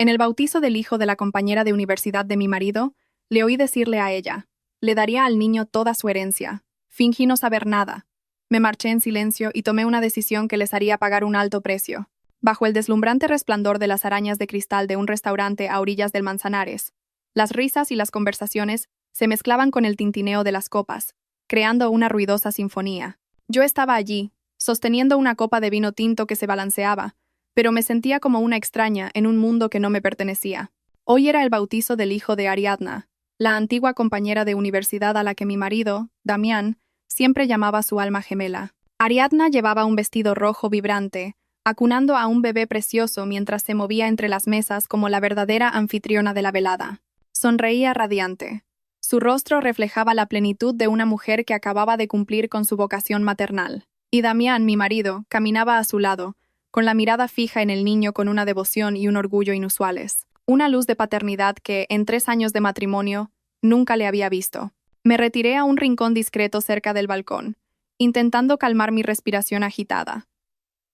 En el bautizo del hijo de la compañera de universidad de mi marido, le oí decirle a ella, le daría al niño toda su herencia. Fingí no saber nada. Me marché en silencio y tomé una decisión que les haría pagar un alto precio. Bajo el deslumbrante resplandor de las arañas de cristal de un restaurante a orillas del Manzanares, las risas y las conversaciones se mezclaban con el tintineo de las copas, creando una ruidosa sinfonía. Yo estaba allí, sosteniendo una copa de vino tinto que se balanceaba, pero me sentía como una extraña en un mundo que no me pertenecía. Hoy era el bautizo del hijo de Ariadna, la antigua compañera de universidad a la que mi marido, Damián, siempre llamaba su alma gemela. Ariadna llevaba un vestido rojo vibrante, acunando a un bebé precioso mientras se movía entre las mesas como la verdadera anfitriona de la velada. Sonreía radiante. Su rostro reflejaba la plenitud de una mujer que acababa de cumplir con su vocación maternal. Y Damián, mi marido, caminaba a su lado, con la mirada fija en el niño con una devoción y un orgullo inusuales. Una luz de paternidad que, en 3 años de matrimonio, nunca le había visto. Me retiré a un rincón discreto cerca del balcón, intentando calmar mi respiración agitada.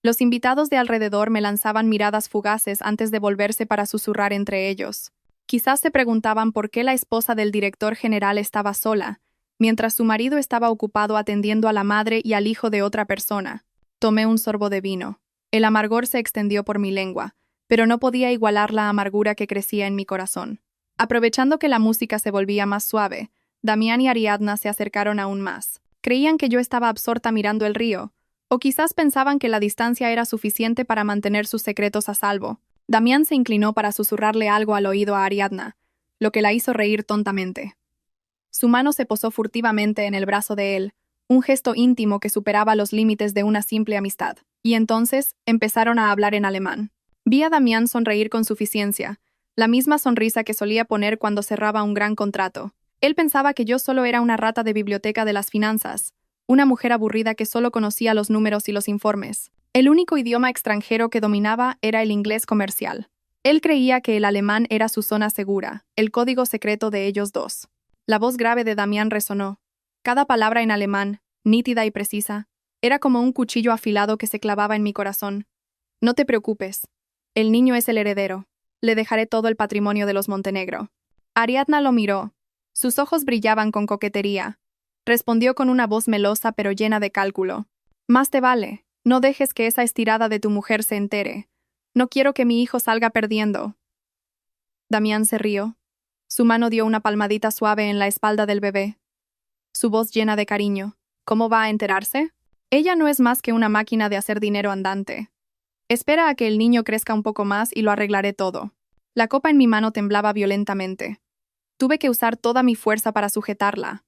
Los invitados de alrededor me lanzaban miradas fugaces antes de volverse para susurrar entre ellos. Quizás se preguntaban por qué la esposa del director general estaba sola, mientras su marido estaba ocupado atendiendo a la madre y al hijo de otra persona. Tomé un sorbo de vino. El amargor se extendió por mi lengua, pero no podía igualar la amargura que crecía en mi corazón. Aprovechando que la música se volvía más suave, Damián y Ariadna se acercaron aún más. Creían que yo estaba absorta mirando el río, o quizás pensaban que la distancia era suficiente para mantener sus secretos a salvo. Damián se inclinó para susurrarle algo al oído a Ariadna, lo que la hizo reír tontamente. Su mano se posó furtivamente en el brazo de él, un gesto íntimo que superaba los límites de una simple amistad. Y entonces empezaron a hablar en alemán. Vi a Damián sonreír con suficiencia, la misma sonrisa que solía poner cuando cerraba un gran contrato. Él pensaba que yo solo era una rata de biblioteca de las finanzas, una mujer aburrida que solo conocía los números y los informes. El único idioma extranjero que dominaba era el inglés comercial. Él creía que el alemán era su zona segura, el código secreto de ellos dos. La voz grave de Damián resonó. Cada palabra en alemán, nítida y precisa, era como un cuchillo afilado que se clavaba en mi corazón. No te preocupes. El niño es el heredero. Le dejaré todo el patrimonio de los Montenegro. Ariadna lo miró. Sus ojos brillaban con coquetería. Respondió con una voz melosa pero llena de cálculo. Más te vale. No dejes que esa estirada de tu mujer se entere. No quiero que mi hijo salga perdiendo. Damián se rió. Su mano dio una palmadita suave en la espalda del bebé. Su voz llena de cariño. ¿Cómo va a enterarse? Ella no es más que una máquina de hacer dinero andante. Espera a que el niño crezca un poco más y lo arreglaré todo. La copa en mi mano temblaba violentamente. Tuve que usar toda mi fuerza para sujetarla,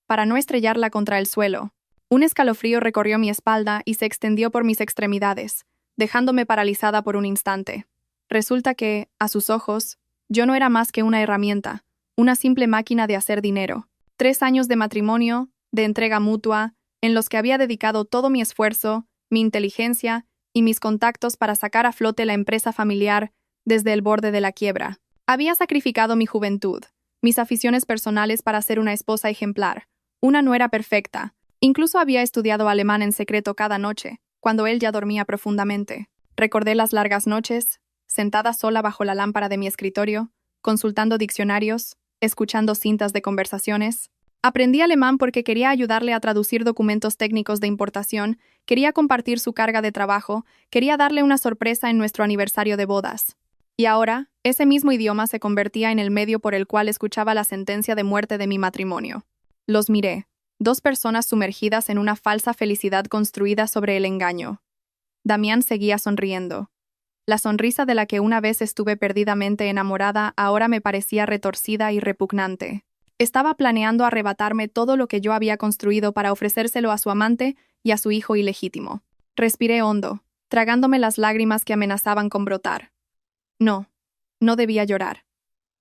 para no estrellarla contra el suelo. Un escalofrío recorrió mi espalda y se extendió por mis extremidades, dejándome paralizada por un instante. Resulta que, a sus ojos, yo no era más que una herramienta, una simple máquina de hacer dinero. 3 años de matrimonio, de entrega mutua, en los que había dedicado todo mi esfuerzo, mi inteligencia y mis contactos para sacar a flote la empresa familiar desde el borde de la quiebra. Había sacrificado mi juventud, mis aficiones personales para ser una esposa ejemplar, una nuera perfecta. Incluso había estudiado alemán en secreto cada noche, cuando él ya dormía profundamente. Recordé las largas noches, sentada sola bajo la lámpara de mi escritorio, consultando diccionarios, escuchando cintas de conversaciones. Aprendí alemán porque quería ayudarle a traducir documentos técnicos de importación, quería compartir su carga de trabajo, quería darle una sorpresa en nuestro aniversario de bodas. Y ahora, ese mismo idioma se convertía en el medio por el cual escuchaba la sentencia de muerte de mi matrimonio. Los miré, 2 personas sumergidas en una falsa felicidad construida sobre el engaño. Damián seguía sonriendo. La sonrisa de la que una vez estuve perdidamente enamorada ahora me parecía retorcida y repugnante. Estaba planeando arrebatarme todo lo que yo había construido para ofrecérselo a su amante y a su hijo ilegítimo. Respiré hondo, tragándome las lágrimas que amenazaban con brotar. No, no debía llorar.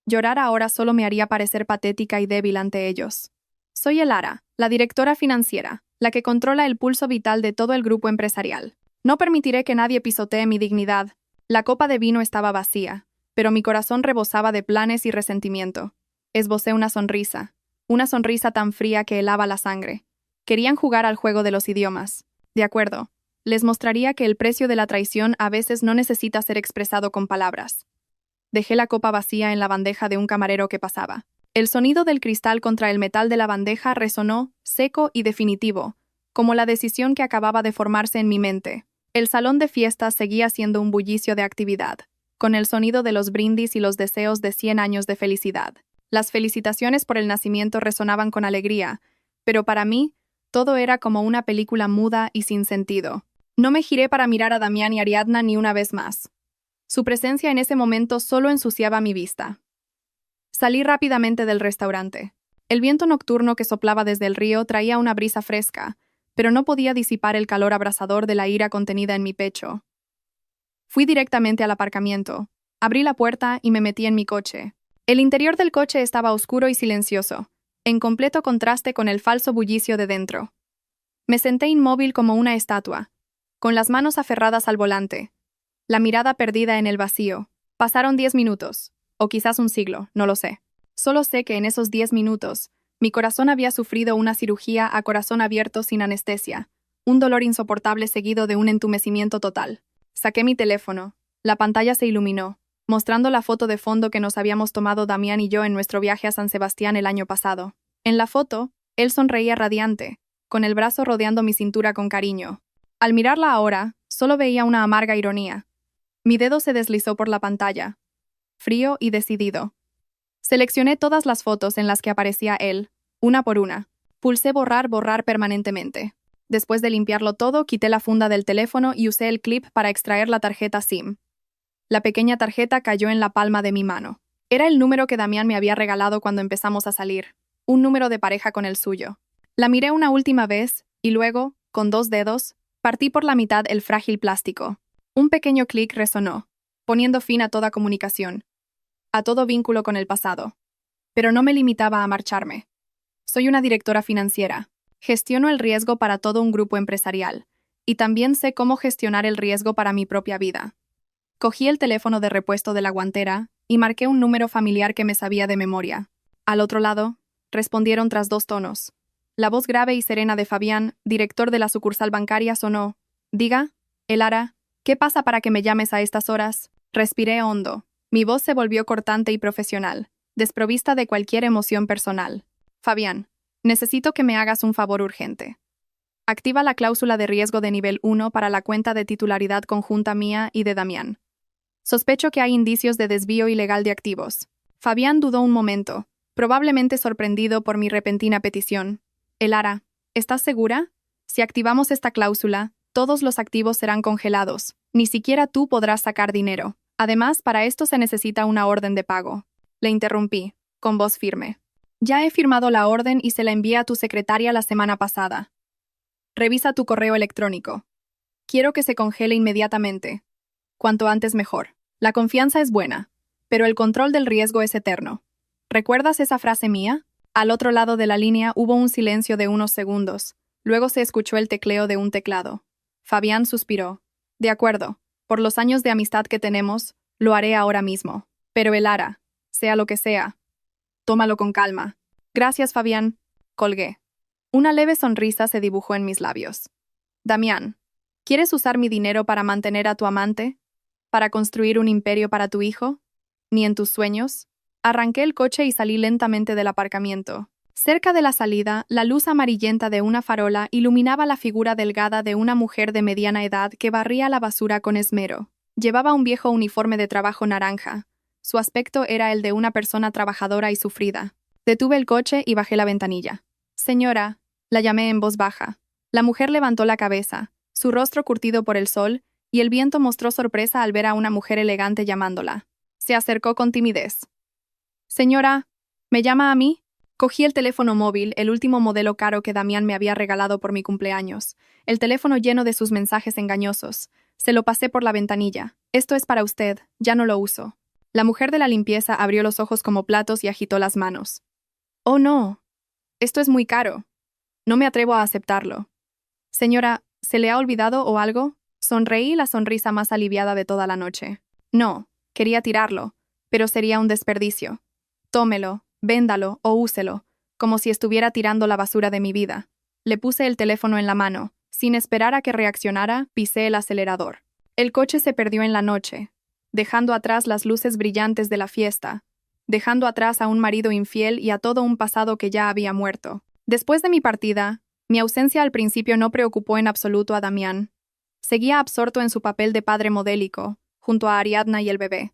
Llorar ahora solo me haría parecer patética y débil ante ellos. Soy Elara, la directora financiera, la que controla el pulso vital de todo el grupo empresarial. No permitiré que nadie pisotee mi dignidad. La copa de vino estaba vacía, pero mi corazón rebosaba de planes y resentimiento. Esbocé una sonrisa tan fría que helaba la sangre. Querían jugar al juego de los idiomas. De acuerdo, les mostraría que el precio de la traición a veces no necesita ser expresado con palabras. Dejé la copa vacía en la bandeja de un camarero que pasaba. El sonido del cristal contra el metal de la bandeja resonó, seco y definitivo, como la decisión que acababa de formarse en mi mente. El salón de fiestas seguía siendo un bullicio de actividad, con el sonido de los brindis y los deseos de 100 años de felicidad. Las felicitaciones por el nacimiento resonaban con alegría, pero para mí, todo era como una película muda y sin sentido. No me giré para mirar a Damián y Ariadna ni una vez más. Su presencia en ese momento solo ensuciaba mi vista. Salí rápidamente del restaurante. El viento nocturno que soplaba desde el río traía una brisa fresca, pero no podía disipar el calor abrasador de la ira contenida en mi pecho. Fui directamente al aparcamiento. Abrí la puerta y me metí en mi coche. El interior del coche estaba oscuro y silencioso, en completo contraste con el falso bullicio de dentro. Me senté inmóvil como una estatua, con las manos aferradas al volante, la mirada perdida en el vacío. Pasaron 10 minutos, o quizás un siglo, no lo sé. Solo sé que en esos 10 minutos, mi corazón había sufrido una cirugía a corazón abierto sin anestesia, un dolor insoportable seguido de un entumecimiento total. Saqué mi teléfono. La pantalla se iluminó, mostrando la foto de fondo que nos habíamos tomado Damián y yo en nuestro viaje a San Sebastián el año pasado. En la foto, él sonreía radiante, con el brazo rodeando mi cintura con cariño. Al mirarla ahora, solo veía una amarga ironía. Mi dedo se deslizó por la pantalla, frío y decidido. Seleccioné todas las fotos en las que aparecía él, una por una. Pulsé borrar permanentemente. Después de limpiarlo todo, quité la funda del teléfono y usé el clip para extraer la tarjeta SIM. La pequeña tarjeta cayó en la palma de mi mano. Era el número que Damián me había regalado cuando empezamos a salir, un número de pareja con el suyo. La miré una última vez, y luego, con 2 dedos, partí por la mitad el frágil plástico. Un pequeño clic resonó, poniendo fin a toda comunicación, a todo vínculo con el pasado. Pero no me limitaba a marcharme. Soy una directora financiera. Gestiono el riesgo para todo un grupo empresarial, y también sé cómo gestionar el riesgo para mi propia vida. Cogí el teléfono de repuesto de la guantera y marqué un número familiar que me sabía de memoria. Al otro lado, respondieron tras 2 tonos. La voz grave y serena de Fabián, director de la sucursal bancaria, sonó. Diga, Elara, ¿qué pasa para que me llames a estas horas? Respiré hondo. Mi voz se volvió cortante y profesional, desprovista de cualquier emoción personal. Fabián, necesito que me hagas un favor urgente. Activa la cláusula de riesgo de nivel 1 para la cuenta de titularidad conjunta mía y de Damián. Sospecho que hay indicios de desvío ilegal de activos. Fabián dudó un momento, probablemente sorprendido por mi repentina petición. Elara, ¿estás segura? Si activamos esta cláusula, todos los activos serán congelados. Ni siquiera tú podrás sacar dinero. Además, para esto se necesita una orden de pago. Le interrumpí, con voz firme. Ya he firmado la orden y se la envié a tu secretaria la semana pasada. Revisa tu correo electrónico. Quiero que se congele inmediatamente. Cuanto antes mejor. La confianza es buena, pero el control del riesgo es eterno. ¿Recuerdas esa frase mía? Al otro lado de la línea hubo un silencio de unos segundos. Luego se escuchó el tecleo de un teclado. Fabián suspiró. De acuerdo. Por los años de amistad que tenemos, lo haré ahora mismo. Pero Elara, sea lo que sea, tómalo con calma. Gracias, Fabián. Colgué. Una leve sonrisa se dibujó en mis labios. Damián, ¿quieres usar mi dinero para mantener a tu amante? ¿Para construir un imperio para tu hijo? ¿Ni en tus sueños? Arranqué el coche y salí lentamente del aparcamiento. Cerca de la salida, la luz amarillenta de una farola iluminaba la figura delgada de una mujer de mediana edad que barría la basura con esmero. Llevaba un viejo uniforme de trabajo naranja. Su aspecto era el de una persona trabajadora y sufrida. Detuve el coche y bajé la ventanilla. Señora, la llamé en voz baja. La mujer levantó la cabeza, su rostro curtido por el sol, y el viento mostró sorpresa al ver a una mujer elegante llamándola. Se acercó con timidez. Señora, ¿me llama a mí? Cogí el teléfono móvil, el último modelo caro que Damián me había regalado por mi cumpleaños. El teléfono lleno de sus mensajes engañosos. Se lo pasé por la ventanilla. Esto es para usted, ya no lo uso. La mujer de la limpieza abrió los ojos como platos y agitó las manos. Oh, no. Esto es muy caro. No me atrevo a aceptarlo. Señora, ¿se le ha olvidado o algo? Sonreí la sonrisa más aliviada de toda la noche. No, quería tirarlo, pero sería un desperdicio. Tómelo, véndalo o úselo, como si estuviera tirando la basura de mi vida. Le puse el teléfono en la mano. Sin esperar a que reaccionara, pisé el acelerador. El coche se perdió en la noche. dejando atrás las luces brillantes de la fiesta, dejando atrás a un marido infiel y a todo un pasado que ya había muerto. Después de mi partida, mi ausencia al principio no preocupó en absoluto a Damián. Seguía absorto en su papel de padre modélico, junto a Ariadna y el bebé.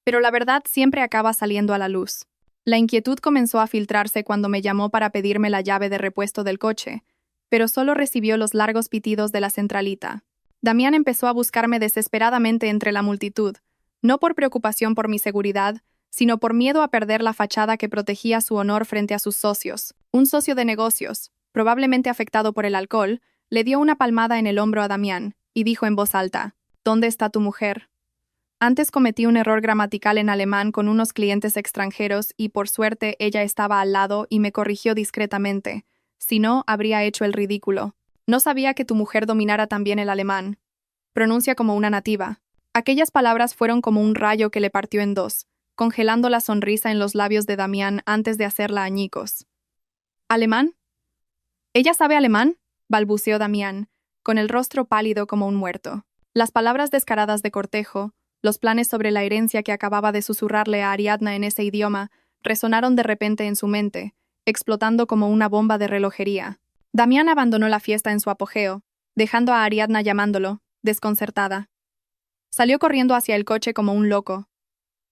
Pero la verdad siempre acaba saliendo a la luz. La inquietud comenzó a filtrarse cuando me llamó para pedirme la llave de repuesto del coche, pero solo recibió los largos pitidos de la centralita. Damián empezó a buscarme desesperadamente entre la multitud, no por preocupación por mi seguridad, sino por miedo a perder la fachada que protegía su honor frente a sus socios. Un socio de negocios, probablemente afectado por el alcohol, le dio una palmada en el hombro a Damián y dijo en voz alta: «¿Dónde está tu mujer?». Antes cometí un error gramatical en alemán con unos clientes extranjeros y por suerte ella estaba al lado y me corrigió discretamente. Si no, habría hecho el ridículo. «No sabía que tu mujer dominara también el alemán. Pronuncia como una nativa». Aquellas palabras fueron como un rayo que le partió en dos, congelando la sonrisa en los labios de Damián antes de hacerla añicos. «¿Alemán? ¿Ella sabe alemán?», balbuceó Damián, con el rostro pálido como un muerto. Las palabras descaradas de cortejo, los planes sobre la herencia que acababa de susurrarle a Ariadna en ese idioma, resonaron de repente en su mente, explotando como una bomba de relojería. Damián abandonó la fiesta en su apogeo, dejando a Ariadna llamándolo, desconcertada. Salió corriendo hacia el coche como un loco.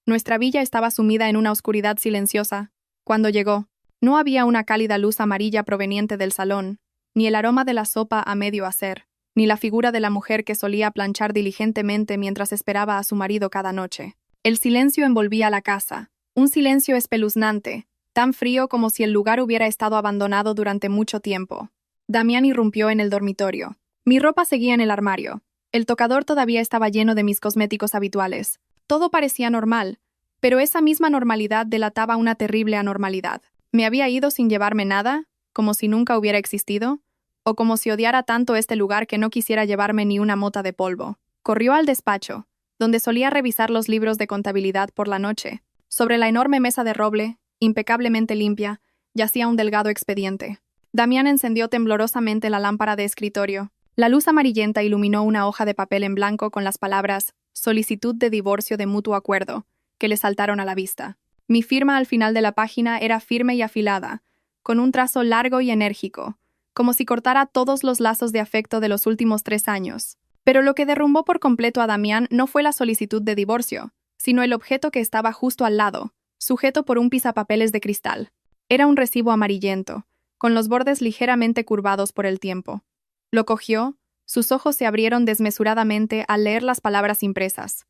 Nuestra villa estaba sumida en una oscuridad silenciosa. Cuando llegó, no había una cálida luz amarilla proveniente del salón, ni el aroma de la sopa a medio hacer, ni la figura de la mujer que solía planchar diligentemente mientras esperaba a su marido cada noche. El silencio envolvía la casa, un silencio espeluznante, tan frío como si el lugar hubiera estado abandonado durante mucho tiempo. Damián irrumpió en el dormitorio. Mi ropa seguía en el armario. El tocador todavía estaba lleno de mis cosméticos habituales. Todo parecía normal, pero esa misma normalidad delataba una terrible anormalidad. ¿Me había ido sin llevarme nada, como si nunca hubiera existido? ¿O como si odiara tanto este lugar que no quisiera llevarme ni una mota de polvo? Corrió al despacho, donde solía revisar los libros de contabilidad por la noche. Sobre la enorme mesa de roble, impecablemente limpia, yacía un delgado expediente. Damián encendió temblorosamente la lámpara de escritorio. La luz amarillenta iluminó una hoja de papel en blanco con las palabras «Solicitud de divorcio de mutuo acuerdo», que le saltaron a la vista. Mi firma al final de la página era firme y afilada, con un trazo largo y enérgico, como si cortara todos los lazos de afecto de los últimos 3 años. Pero lo que derrumbó por completo a Damián no fue la solicitud de divorcio, sino el objeto que estaba justo al lado, sujeto por un pisapapeles de cristal. Era un recibo amarillento, con los bordes ligeramente curvados por el tiempo. Lo cogió, sus ojos se abrieron desmesuradamente al leer las palabras impresas.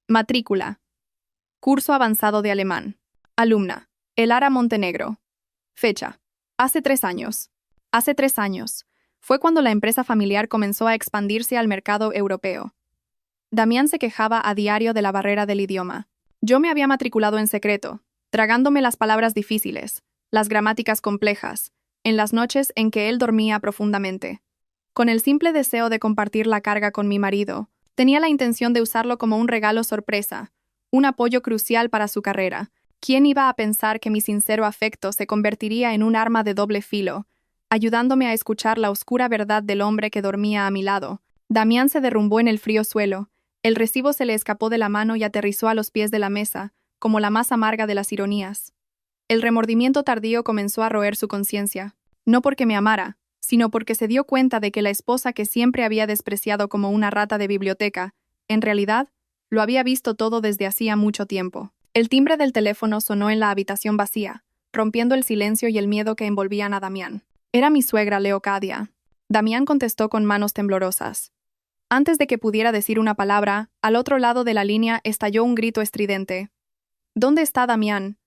Matrícula. Curso avanzado de alemán. Alumna. Elara Montenegro. Fecha. Hace 3 años. Hace 3 años. Fue cuando la empresa familiar comenzó a expandirse al mercado europeo. Damián se quejaba a diario de la barrera del idioma. Yo me había matriculado en secreto, tragándome las palabras difíciles, las gramáticas complejas, en las noches en que él dormía profundamente. Con el simple deseo de compartir la carga con mi marido, tenía la intención de usarlo como un regalo sorpresa, un apoyo crucial para su carrera. ¿Quién iba a pensar que mi sincero afecto se convertiría en un arma de doble filo, ayudándome a escuchar la oscura verdad del hombre que dormía a mi lado? Damián se derrumbó en el frío suelo, el recibo se le escapó de la mano y aterrizó a los pies de la mesa, como la más amarga de las ironías. El remordimiento tardío comenzó a roer su conciencia, no porque me amara, sino porque se dio cuenta de que la esposa que siempre había despreciado como una rata de biblioteca, en realidad, lo había visto todo desde hacía mucho tiempo. El timbre del teléfono sonó en la habitación vacía, rompiendo el silencio y el miedo que envolvían a Damián. Era mi suegra Leocadia. Damián contestó con manos temblorosas. Antes de que pudiera decir una palabra, al otro lado de la línea estalló un grito estridente. ¿Dónde está Damián?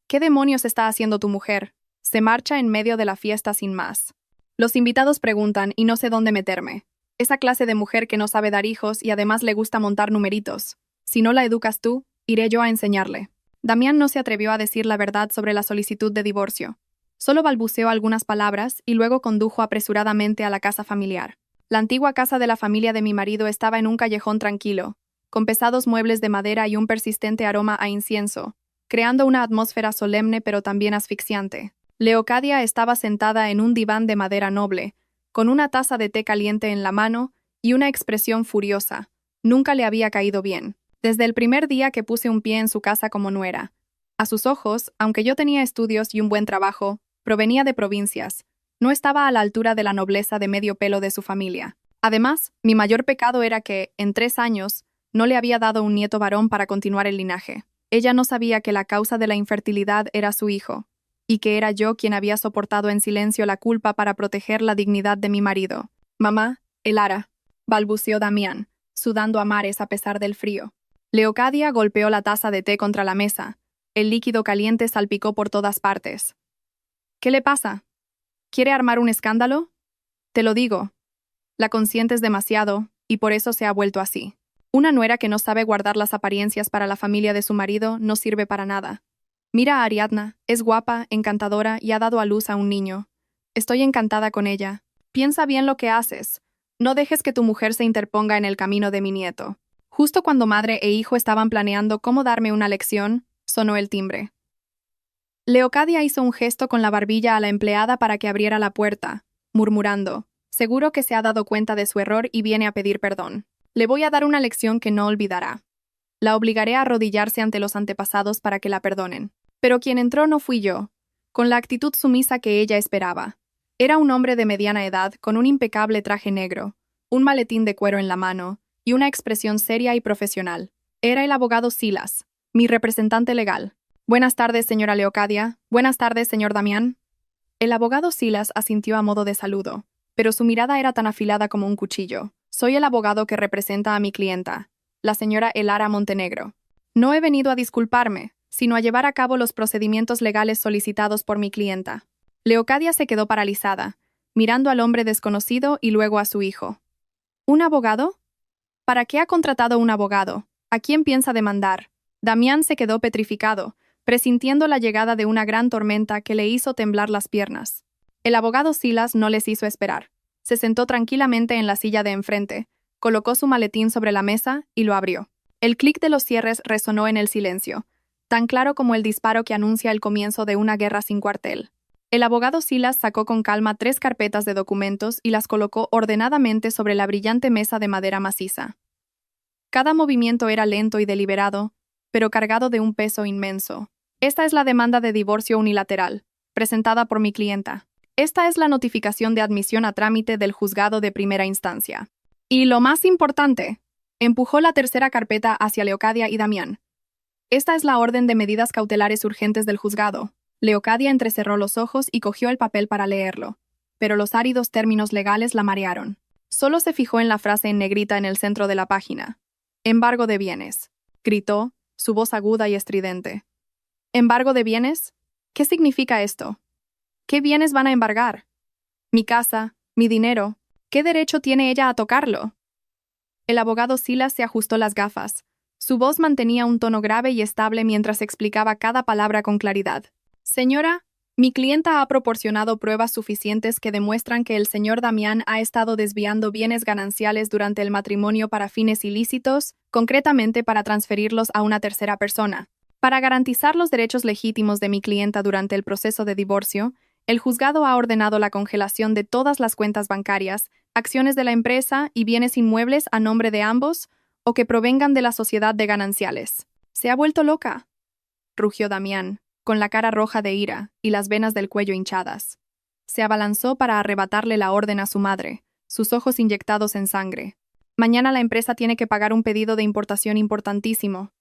¿Qué demonios está haciendo tu mujer? Se marcha en medio de la fiesta sin más. Los invitados preguntan y no sé dónde meterme. Esa clase de mujer que no sabe dar hijos y además le gusta montar numeritos. Si no la educas tú, iré yo a enseñarle. Damián no se atrevió a decir la verdad sobre la solicitud de divorcio. Solo balbuceó algunas palabras y luego condujo apresuradamente a la casa familiar. La antigua casa de la familia de mi marido estaba en un callejón tranquilo, con pesados muebles de madera y un persistente aroma a incienso, creando una atmósfera solemne pero también asfixiante. Leocadia estaba sentada en un diván de madera noble, con una taza de té caliente en la mano y una expresión furiosa. Nunca le había caído bien. desde el primer día que puse un pie en su casa como nuera. A sus ojos, aunque yo tenía estudios y un buen trabajo, provenía de provincias. No estaba a la altura de la nobleza de medio pelo de su familia. Además, mi mayor pecado era que, en 3 años, no le había dado un nieto varón para continuar el linaje. Ella no sabía que la causa de la infertilidad era su hijo, y que era yo quien había soportado en silencio la culpa para proteger la dignidad de mi marido. «Mamá, Elara», balbuceó Damián, sudando a mares a pesar del frío. Leocadia golpeó la taza de té contra la mesa. El líquido caliente salpicó por todas partes. «¿Qué le pasa? ¿Quiere armar un escándalo? Te lo digo. La consientes demasiado, y por eso se ha vuelto así. Una nuera que no sabe guardar las apariencias para la familia de su marido no sirve para nada. Mira a Ariadna, es guapa, encantadora y ha dado a luz a un niño. Estoy encantada con ella. Piensa bien lo que haces. No dejes que tu mujer se interponga en el camino de mi nieto». Justo cuando madre e hijo estaban planeando cómo darme una lección, sonó el timbre. Leocadia hizo un gesto con la barbilla a la empleada para que abriera la puerta, murmurando: «Seguro que se ha dado cuenta de su error y viene a pedir perdón. Le voy a dar una lección que no olvidará. La obligaré a arrodillarse ante los antepasados para que la perdonen». Pero quien entró no fui yo, con la actitud sumisa que ella esperaba. Era un hombre de mediana edad, con un impecable traje negro, un maletín de cuero en la mano y una expresión seria y profesional. Era el abogado Silas, mi representante legal. «Buenas tardes, señora Leocadia. Buenas tardes, señor Damián». El abogado Silas asintió a modo de saludo, pero su mirada era tan afilada como un cuchillo. «Soy el abogado que representa a mi clienta, la señora Elara Montenegro. No he venido a disculparme, sino a llevar a cabo los procedimientos legales solicitados por mi clienta». Leocadia se quedó paralizada, mirando al hombre desconocido y luego a su hijo. «¿Un abogado? ¿Para qué ha contratado un abogado? ¿A quién piensa demandar?» Damián se quedó petrificado, presintiendo la llegada de una gran tormenta que le hizo temblar las piernas. El abogado Silas no les hizo esperar. Se sentó tranquilamente en la silla de enfrente, colocó su maletín sobre la mesa y lo abrió. El clic de los cierres resonó en el silencio, tan claro como el disparo que anuncia el comienzo de una guerra sin cuartel. El abogado Silas sacó con calma 3 carpetas de documentos y las colocó ordenadamente sobre la brillante mesa de madera maciza. Cada movimiento era lento y deliberado, pero cargado de un peso inmenso. «Esta es la demanda de divorcio unilateral, presentada por mi clienta. Esta es la notificación de admisión a trámite del juzgado de primera instancia. Y lo más importante», empujó la tercera carpeta hacia Leocadia y Damián. «Esta es la orden de medidas cautelares urgentes del juzgado». Leocadia entrecerró los ojos y cogió el papel para leerlo, pero los áridos términos legales la marearon. Solo se fijó en la frase en negrita en el centro de la página. «Embargo de bienes», gritó, su voz aguda y estridente. «¿Embargo de bienes? ¿Qué significa esto? ¿Qué bienes van a embargar? Mi casa, mi dinero. ¿Qué derecho tiene ella a tocarlo?» El abogado Silas se ajustó las gafas. Su voz mantenía un tono grave y estable mientras explicaba cada palabra con claridad. «Señora, mi clienta ha proporcionado pruebas suficientes que demuestran que el señor Damián ha estado desviando bienes gananciales durante el matrimonio para fines ilícitos, concretamente para transferirlos a una tercera persona. Para garantizar los derechos legítimos de mi clienta durante el proceso de divorcio, el juzgado ha ordenado la congelación de todas las cuentas bancarias, acciones de la empresa y bienes inmuebles a nombre de ambos o que provengan de la sociedad de gananciales». «¿Se ha vuelto loca?», rugió Damián, con la cara roja de ira y las venas del cuello hinchadas. Se abalanzó para arrebatarle la orden a su madre, sus ojos inyectados en sangre. «Mañana la empresa tiene que pagar un pedido de importación importantísimo.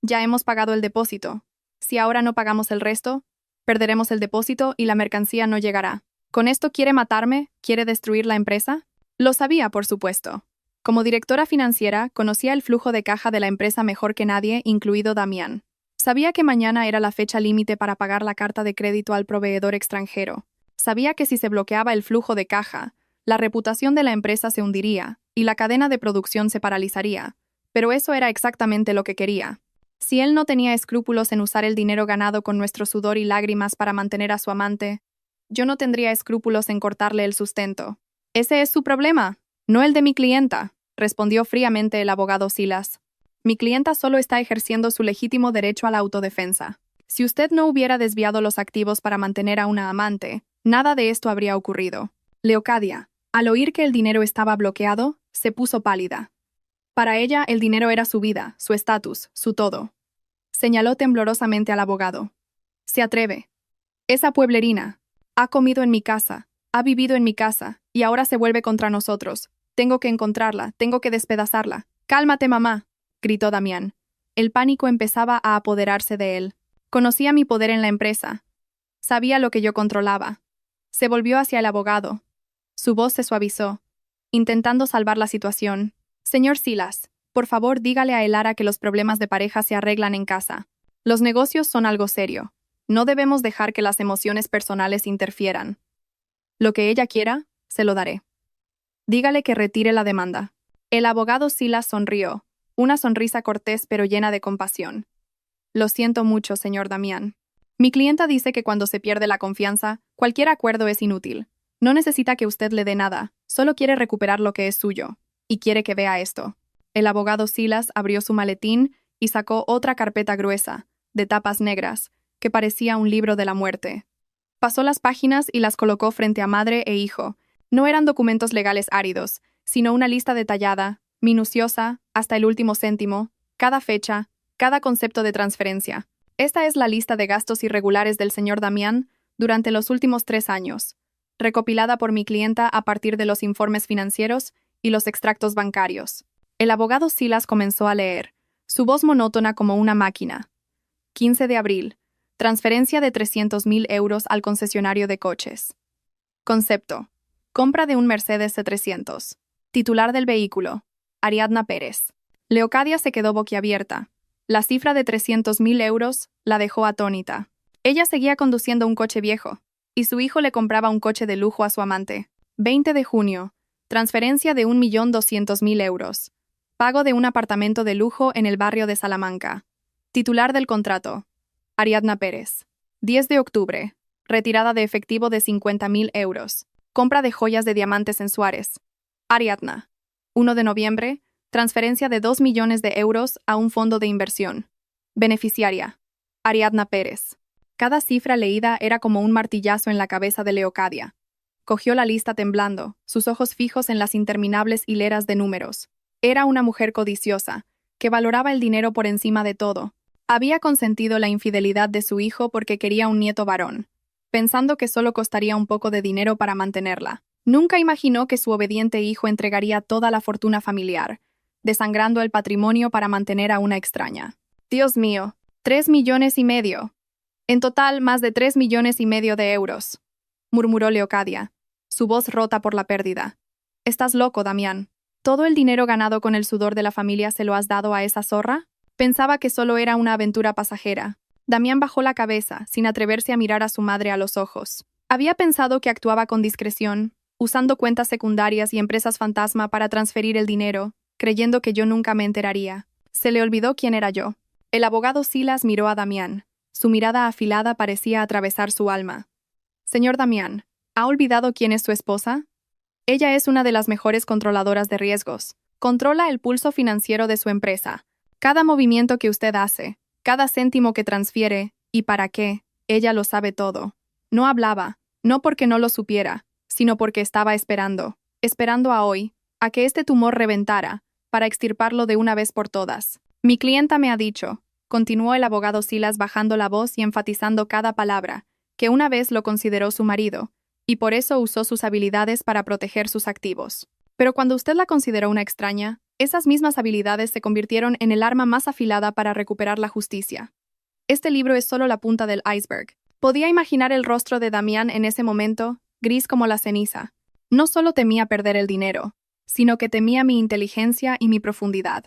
Ya hemos pagado el depósito. Si ahora no pagamos el resto, perderemos el depósito y la mercancía no llegará. ¿Con esto quiere matarme? ¿Quiere destruir la empresa?». Lo sabía, por supuesto. Como directora financiera, conocía el flujo de caja de la empresa mejor que nadie, incluido Damián. Sabía que mañana era la fecha límite para pagar la carta de crédito al proveedor extranjero. Sabía que si se bloqueaba el flujo de caja, la reputación de la empresa se hundiría y la cadena de producción se paralizaría. Pero eso era exactamente lo que quería. Si él no tenía escrúpulos en usar el dinero ganado con nuestro sudor y lágrimas para mantener a su amante, yo no tendría escrúpulos en cortarle el sustento. «Ese es su problema, no el de mi clienta», respondió fríamente el abogado Silas. «Mi clienta solo está ejerciendo su legítimo derecho a la autodefensa. Si usted no hubiera desviado los activos para mantener a una amante, nada de esto habría ocurrido». Leocadia, al oír que el dinero estaba bloqueado, se puso pálida. Para ella, el dinero era su vida, su estatus, su todo. Señaló temblorosamente al abogado. Se atreve. Esa pueblerina. Ha comido en mi casa, ha vivido en mi casa, y ahora se vuelve contra nosotros. Tengo que encontrarla, tengo que despedazarla. Cálmate, mamá, gritó Damián. El pánico empezaba a apoderarse de él. Conocía mi poder en la empresa. Sabía lo que yo controlaba. Se volvió hacia el abogado. Su voz se suavizó, intentando salvar la situación. Señor Silas, por favor dígale a Elara que los problemas de pareja se arreglan en casa. Los negocios son algo serio. No debemos dejar que las emociones personales interfieran. Lo que ella quiera, se lo daré. Dígale que retire la demanda. El abogado Silas sonrió, una sonrisa cortés pero llena de compasión. Lo siento mucho, señor Damián. Mi clienta dice que cuando se pierde la confianza, cualquier acuerdo es inútil. No necesita que usted le dé nada, solo quiere recuperar lo que es suyo. Y quiere que vea esto. El abogado Silas abrió su maletín y sacó otra carpeta gruesa, de tapas negras, que parecía un libro de la muerte. Pasó las páginas y las colocó frente a madre e hijo. No eran documentos legales áridos, sino una lista detallada, minuciosa, hasta el último céntimo, cada fecha, cada concepto de transferencia. Esta es la lista de gastos irregulares del señor Damián durante los últimos 3 años, recopilada por mi clienta a partir de los informes financieros y los extractos bancarios. El abogado Silas comenzó a leer, su voz monótona como una máquina. 15 de abril. Transferencia de 300.000 euros al concesionario de coches. Concepto. Compra de un Mercedes C300. Titular del vehículo. Ariadna Pérez. Leocadia se quedó boquiabierta. La cifra de 300.000 euros la dejó atónita. Ella seguía conduciendo un coche viejo, y su hijo le compraba un coche de lujo a su amante. 20 de junio. Transferencia de 1.200.000 euros. Pago de un apartamento de lujo en el barrio de Salamanca. Titular del contrato. Ariadna Pérez. 10 de octubre. Retirada de efectivo de 50.000 euros. Compra de joyas de diamantes en Suárez. Ariadna. 1 de noviembre. Transferencia de 2 millones de euros a un fondo de inversión. Beneficiaria. Ariadna Pérez. Cada cifra leída era como un martillazo en la cabeza de Leocadia. Cogió la lista temblando, sus ojos fijos en las interminables hileras de números. Era una mujer codiciosa, que valoraba el dinero por encima de todo. Había consentido la infidelidad de su hijo porque quería un nieto varón, pensando que solo costaría un poco de dinero para mantenerla. Nunca imaginó que su obediente hijo entregaría toda la fortuna familiar, desangrando el patrimonio para mantener a una extraña. Dios mío, 3,5 millones. En total, más de 3,5 millones de euros, murmuró Leocadia, su voz rota por la pérdida. Estás loco, Damián. ¿Todo el dinero ganado con el sudor de la familia se lo has dado a esa zorra? Pensaba que solo era una aventura pasajera. Damián bajó la cabeza, sin atreverse a mirar a su madre a los ojos. Había pensado que actuaba con discreción, usando cuentas secundarias y empresas fantasma para transferir el dinero, creyendo que yo nunca me enteraría. Se le olvidó quién era yo. El abogado Silas miró a Damián. Su mirada afilada parecía atravesar su alma. Señor Damián, ¿ha olvidado quién es su esposa? Ella es una de las mejores controladoras de riesgos. Controla el pulso financiero de su empresa. Cada movimiento que usted hace, cada céntimo que transfiere, y para qué, ella lo sabe todo. No hablaba, no porque no lo supiera, sino porque estaba esperando a hoy, a que este tumor reventara, para extirparlo de una vez por todas. Mi clienta me ha dicho, continuó el abogado Silas bajando la voz y enfatizando cada palabra, que una vez lo consideró su marido, y por eso usó sus habilidades para proteger sus activos. Pero cuando usted la consideró una extraña, esas mismas habilidades se convirtieron en el arma más afilada para recuperar la justicia. Este libro es solo la punta del iceberg. Podía imaginar el rostro de Damián en ese momento, gris como la ceniza. No solo temía perder el dinero, sino que temía mi inteligencia y mi profundidad.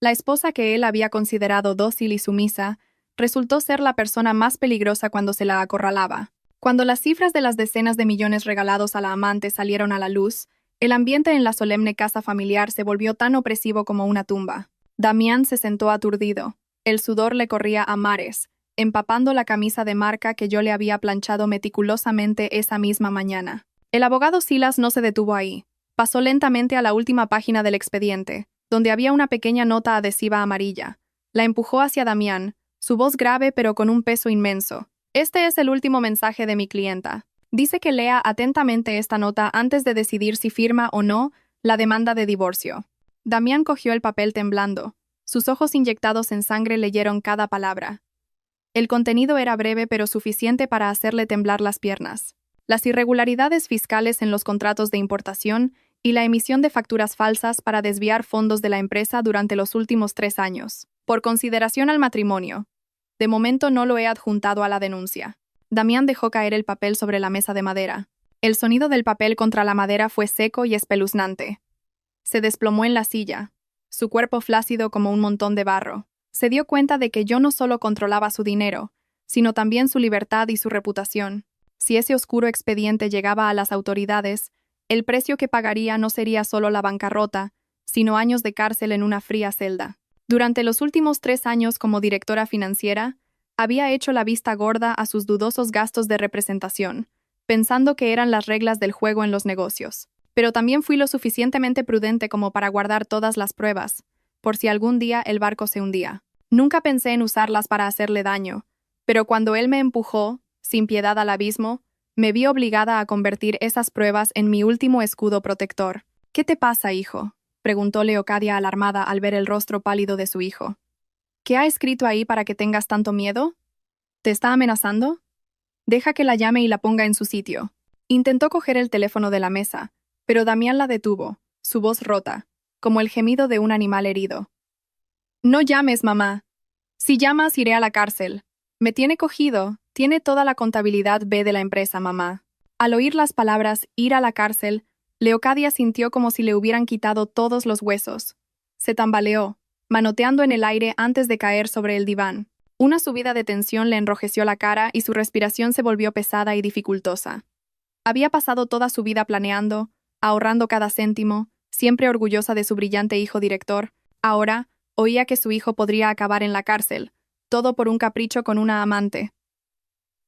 La esposa que él había considerado dócil y sumisa resultó ser la persona más peligrosa cuando se la acorralaba. Cuando las cifras de las decenas de millones regalados a la amante salieron a la luz, el ambiente en la solemne casa familiar se volvió tan opresivo como una tumba. Damián se sentó aturdido. El sudor le corría a mares, empapando la camisa de marca que yo le había planchado meticulosamente esa misma mañana. El abogado Silas no se detuvo ahí. Pasó lentamente a la última página del expediente, donde había una pequeña nota adhesiva amarilla. La empujó hacia Damián, su voz grave pero con un peso inmenso. Este es el último mensaje de mi clienta. Dice que lea atentamente esta nota antes de decidir si firma o no la demanda de divorcio. Damián cogió el papel temblando. Sus ojos inyectados en sangre leyeron cada palabra. El contenido era breve pero suficiente para hacerle temblar las piernas. Las irregularidades fiscales en los contratos de importación y la emisión de facturas falsas para desviar fondos de la empresa durante los últimos 3 años. Por consideración al matrimonio. De momento no lo he adjuntado a la denuncia. Damián dejó caer el papel sobre la mesa de madera. El sonido del papel contra la madera fue seco y espeluznante. Se desplomó en la silla, su cuerpo flácido como un montón de barro. Se dio cuenta de que yo no solo controlaba su dinero, sino también su libertad y su reputación. Si ese oscuro expediente llegaba a las autoridades, el precio que pagaría no sería solo la bancarrota, sino años de cárcel en una fría celda. Durante los últimos 3 años como directora financiera, había hecho la vista gorda a sus dudosos gastos de representación, pensando que eran las reglas del juego en los negocios. Pero también fui lo suficientemente prudente como para guardar todas las pruebas, por si algún día el barco se hundía. Nunca pensé en usarlas para hacerle daño, pero cuando él me empujó, sin piedad al abismo, me vi obligada a convertir esas pruebas en mi último escudo protector. ¿Qué te pasa, hijo?, preguntó Leocadia alarmada al ver el rostro pálido de su hijo. ¿Qué ha escrito ahí para que tengas tanto miedo? ¿Te está amenazando? Deja que la llame y la ponga en su sitio. Intentó coger el teléfono de la mesa, pero Damián la detuvo, su voz rota, como el gemido de un animal herido. No llames, mamá. Si llamas, iré a la cárcel. Me tiene cogido, tiene toda la contabilidad B de la empresa, mamá. Al oír las palabras ir a la cárcel, Leocadia sintió como si le hubieran quitado todos los huesos. Se tambaleó, manoteando en el aire antes de caer sobre el diván. Una subida de tensión le enrojeció la cara y su respiración se volvió pesada y dificultosa. Había pasado toda su vida planeando, ahorrando cada céntimo, siempre orgullosa de su brillante hijo director. Ahora, oía que su hijo podría acabar en la cárcel, todo por un capricho con una amante.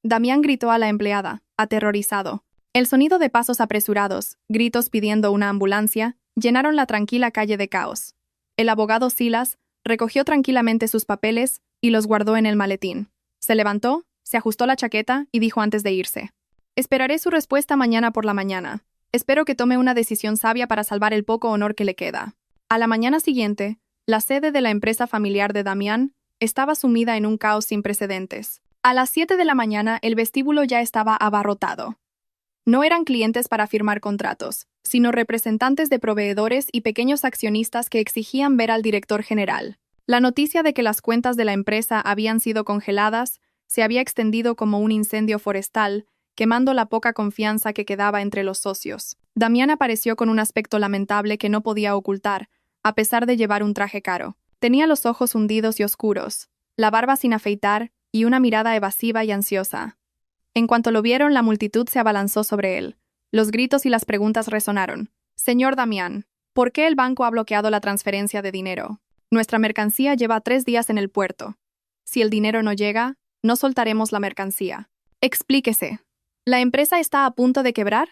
Damián gritó a la empleada, aterrorizado. El sonido de pasos apresurados, gritos pidiendo una ambulancia, llenaron la tranquila calle de caos. El abogado Silas recogió tranquilamente sus papeles y los guardó en el maletín. Se levantó, se ajustó la chaqueta y dijo antes de irse: «Esperaré su respuesta mañana por la mañana. Espero que tome una decisión sabia para salvar el poco honor que le queda». A la mañana siguiente, la sede de la empresa familiar de Damián estaba sumida en un caos sin precedentes. A las 7 de la mañana, el vestíbulo ya estaba abarrotado. No eran clientes para firmar contratos, sino representantes de proveedores y pequeños accionistas que exigían ver al director general. La noticia de que las cuentas de la empresa habían sido congeladas se había extendido como un incendio forestal, quemando la poca confianza que quedaba entre los socios. Damián apareció con un aspecto lamentable que no podía ocultar, a pesar de llevar un traje caro. Tenía los ojos hundidos y oscuros, la barba sin afeitar y una mirada evasiva y ansiosa. En cuanto lo vieron, la multitud se abalanzó sobre él. Los gritos y las preguntas resonaron. «Señor Damián, ¿por qué el banco ha bloqueado la transferencia de dinero? Nuestra mercancía lleva 3 días en el puerto. Si el dinero no llega, no soltaremos la mercancía. Explíquese. ¿La empresa está a punto de quebrar?»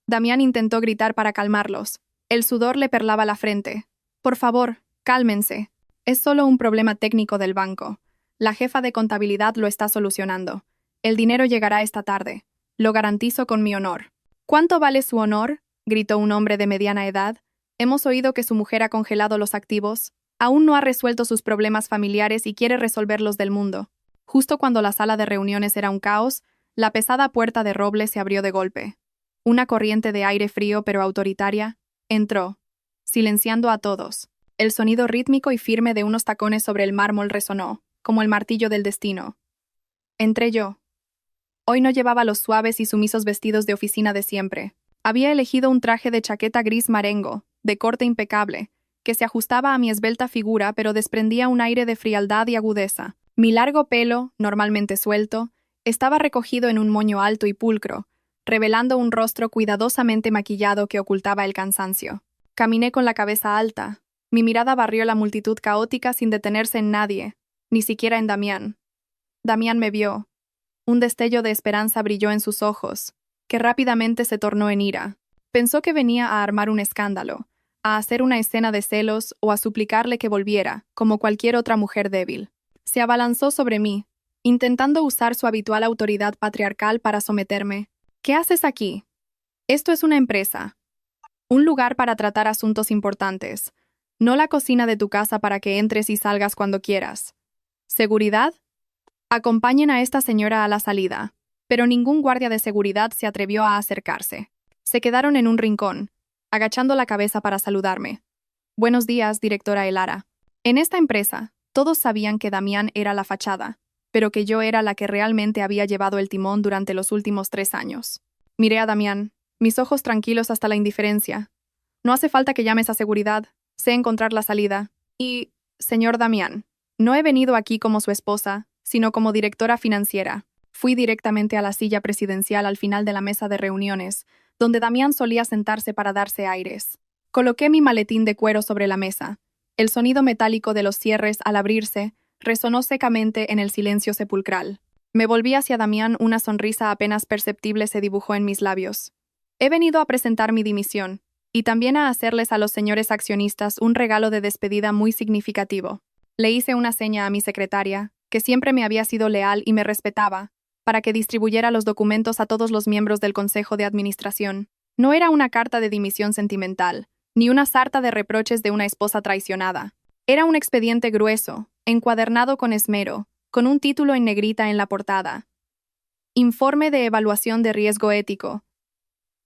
Damián intentó gritar para calmarlos. El sudor le perlaba la frente. «Por favor, cálmense. Es solo un problema técnico del banco. La jefa de contabilidad lo está solucionando. El dinero llegará esta tarde. Lo garantizo con mi honor». «¿Cuánto vale su honor?», gritó un hombre de mediana edad. «Hemos oído que su mujer ha congelado los activos. Aún no ha resuelto sus problemas familiares y quiere resolverlos del mundo». Justo cuando la sala de reuniones era un caos, la pesada puerta de roble se abrió de golpe. Una corriente de aire frío pero autoritaria entró, silenciando a todos. El sonido rítmico y firme de unos tacones sobre el mármol resonó, como el martillo del destino. Entré yo. Hoy no llevaba los suaves y sumisos vestidos de oficina de siempre. Había elegido un traje de chaqueta gris marengo, de corte impecable, que se ajustaba a mi esbelta figura pero desprendía un aire de frialdad y agudeza. Mi largo pelo, normalmente suelto, estaba recogido en un moño alto y pulcro, revelando un rostro cuidadosamente maquillado que ocultaba el cansancio. Caminé con la cabeza alta. Mi mirada barrió la multitud caótica sin detenerse en nadie, ni siquiera en Damián. Damián me vio. Un destello de esperanza brilló en sus ojos, que rápidamente se tornó en ira. Pensó que venía a armar un escándalo, a hacer una escena de celos o a suplicarle que volviera, como cualquier otra mujer débil. Se abalanzó sobre mí, intentando usar su habitual autoridad patriarcal para someterme. «¿Qué haces aquí? Esto es una empresa. Un lugar para tratar asuntos importantes. no la cocina de tu casa para que entres y salgas cuando quieras. ¿Seguridad? Acompañen a esta señora a la salida. Pero ningún guardia de seguridad se atrevió a acercarse. Se quedaron en un rincón, agachando la cabeza para saludarme. Buenos días, directora Elara. En esta empresa, todos sabían que Damián era la fachada, pero que yo era la que realmente había llevado el timón durante los últimos 3 años. Miré a Damián, mis ojos tranquilos hasta la indiferencia. No hace falta que llames a seguridad, sé encontrar la salida. Y, señor Damián, no he venido aquí como su esposa, sino como directora financiera. Fui directamente a la silla presidencial al final de la mesa de reuniones, donde Damián solía sentarse para darse aires. Coloqué mi maletín de cuero sobre la mesa. El sonido metálico de los cierres al abrirse resonó secamente en el silencio sepulcral. Me volví hacia Damián, una sonrisa apenas perceptible se dibujó en mis labios. He venido a presentar mi dimisión, y también a hacerles a los señores accionistas un regalo de despedida muy significativo. Le hice una seña a mi secretaria, que siempre me había sido leal y me respetaba, para que distribuyera los documentos a todos los miembros del Consejo de Administración. No era una carta de dimisión sentimental, ni una sarta de reproches de una esposa traicionada. Era un expediente grueso, encuadernado con esmero, con un título en negrita en la portada. Informe de evaluación de riesgo ético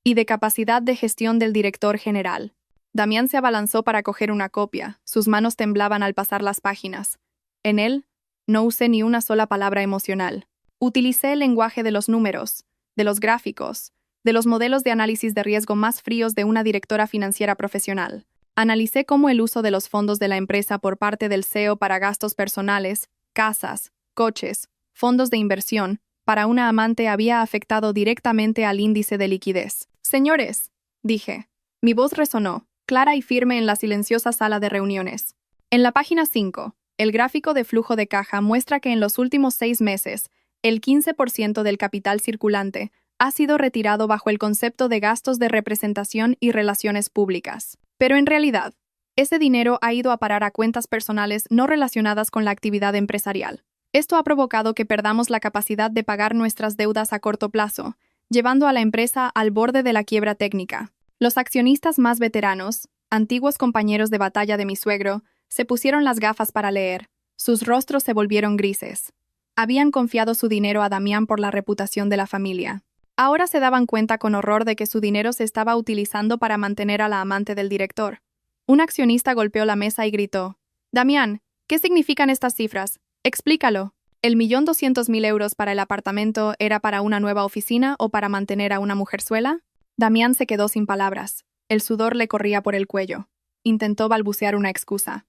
y de capacidad de gestión del director general. Damián se abalanzó para coger una copia, sus manos temblaban al pasar las páginas. En él, no usé ni una sola palabra emocional. Utilicé el lenguaje de los números, de los gráficos, de los modelos de análisis de riesgo más fríos de una directora financiera profesional. Analicé cómo el uso de los fondos de la empresa por parte del CEO para gastos personales, casas, coches, fondos de inversión, para una amante había afectado directamente al índice de liquidez. Señores, dije. Mi voz resonó, clara y firme en la silenciosa sala de reuniones. En la página 5, el gráfico de flujo de caja muestra que en los últimos 6 meses, el 15% del capital circulante ha sido retirado bajo el concepto de gastos de representación y relaciones públicas. Pero en realidad, ese dinero ha ido a parar a cuentas personales no relacionadas con la actividad empresarial. Esto ha provocado que perdamos la capacidad de pagar nuestras deudas a corto plazo, llevando a la empresa al borde de la quiebra técnica. Los accionistas más veteranos, antiguos compañeros de batalla de mi suegro, se pusieron las gafas para leer. Sus rostros se volvieron grises. Habían confiado su dinero a Damián por la reputación de la familia. Ahora se daban cuenta con horror de que su dinero se estaba utilizando para mantener a la amante del director. Un accionista golpeó la mesa y gritó: «Damián, ¿qué significan estas cifras? Explícalo. ¿El 1.200.000 euros para el apartamento era para una nueva oficina o para mantener a una mujerzuela?» Damián se quedó sin palabras. El sudor le corría por el cuello. Intentó balbucear una excusa.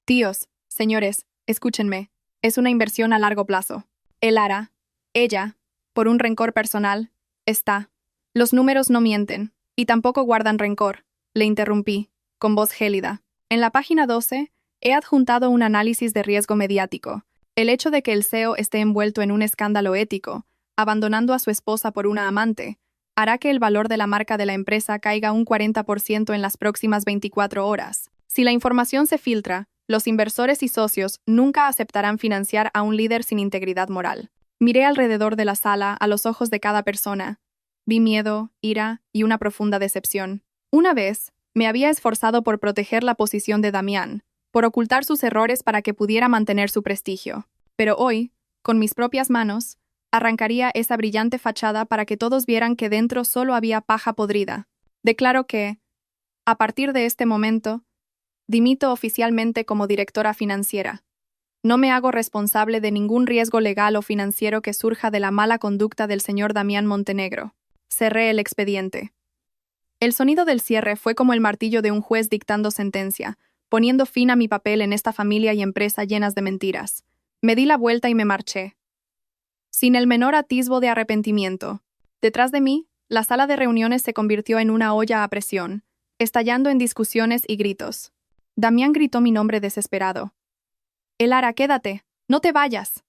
«Tíos, señores, escúchenme. Es una inversión a largo plazo. Ella, por un rencor personal, está. Los números no mienten, y tampoco guardan rencor», le interrumpí, con voz gélida. En la página 12, he adjuntado un análisis de riesgo mediático. El hecho de que el CEO esté envuelto en un escándalo ético, abandonando a su esposa por una amante, hará que el valor de la marca de la empresa caiga un 40% en las próximas 24 horas. Si la información se filtra, los inversores y socios nunca aceptarán financiar a un líder sin integridad moral. Miré alrededor de la sala a los ojos de cada persona. Vi miedo, ira y una profunda decepción. Una vez, me había esforzado por proteger la posición de Damián, por ocultar sus errores para que pudiera mantener su prestigio. Pero hoy, con mis propias manos, arrancaría esa brillante fachada para que todos vieran que dentro solo había paja podrida. Declaro que, a partir de este momento, dimito oficialmente como directora financiera. No me hago responsable de ningún riesgo legal o financiero que surja de la mala conducta del señor Damián Montenegro. Cerré el expediente. El sonido del cierre fue como el martillo de un juez dictando sentencia, poniendo fin a mi papel en esta familia y empresa llenas de mentiras. Me di la vuelta y me marché, sin el menor atisbo de arrepentimiento. Detrás de mí, la sala de reuniones se convirtió en una olla a presión, estallando en discusiones y gritos. Damián gritó mi nombre desesperado. «Elara, quédate, no te vayas.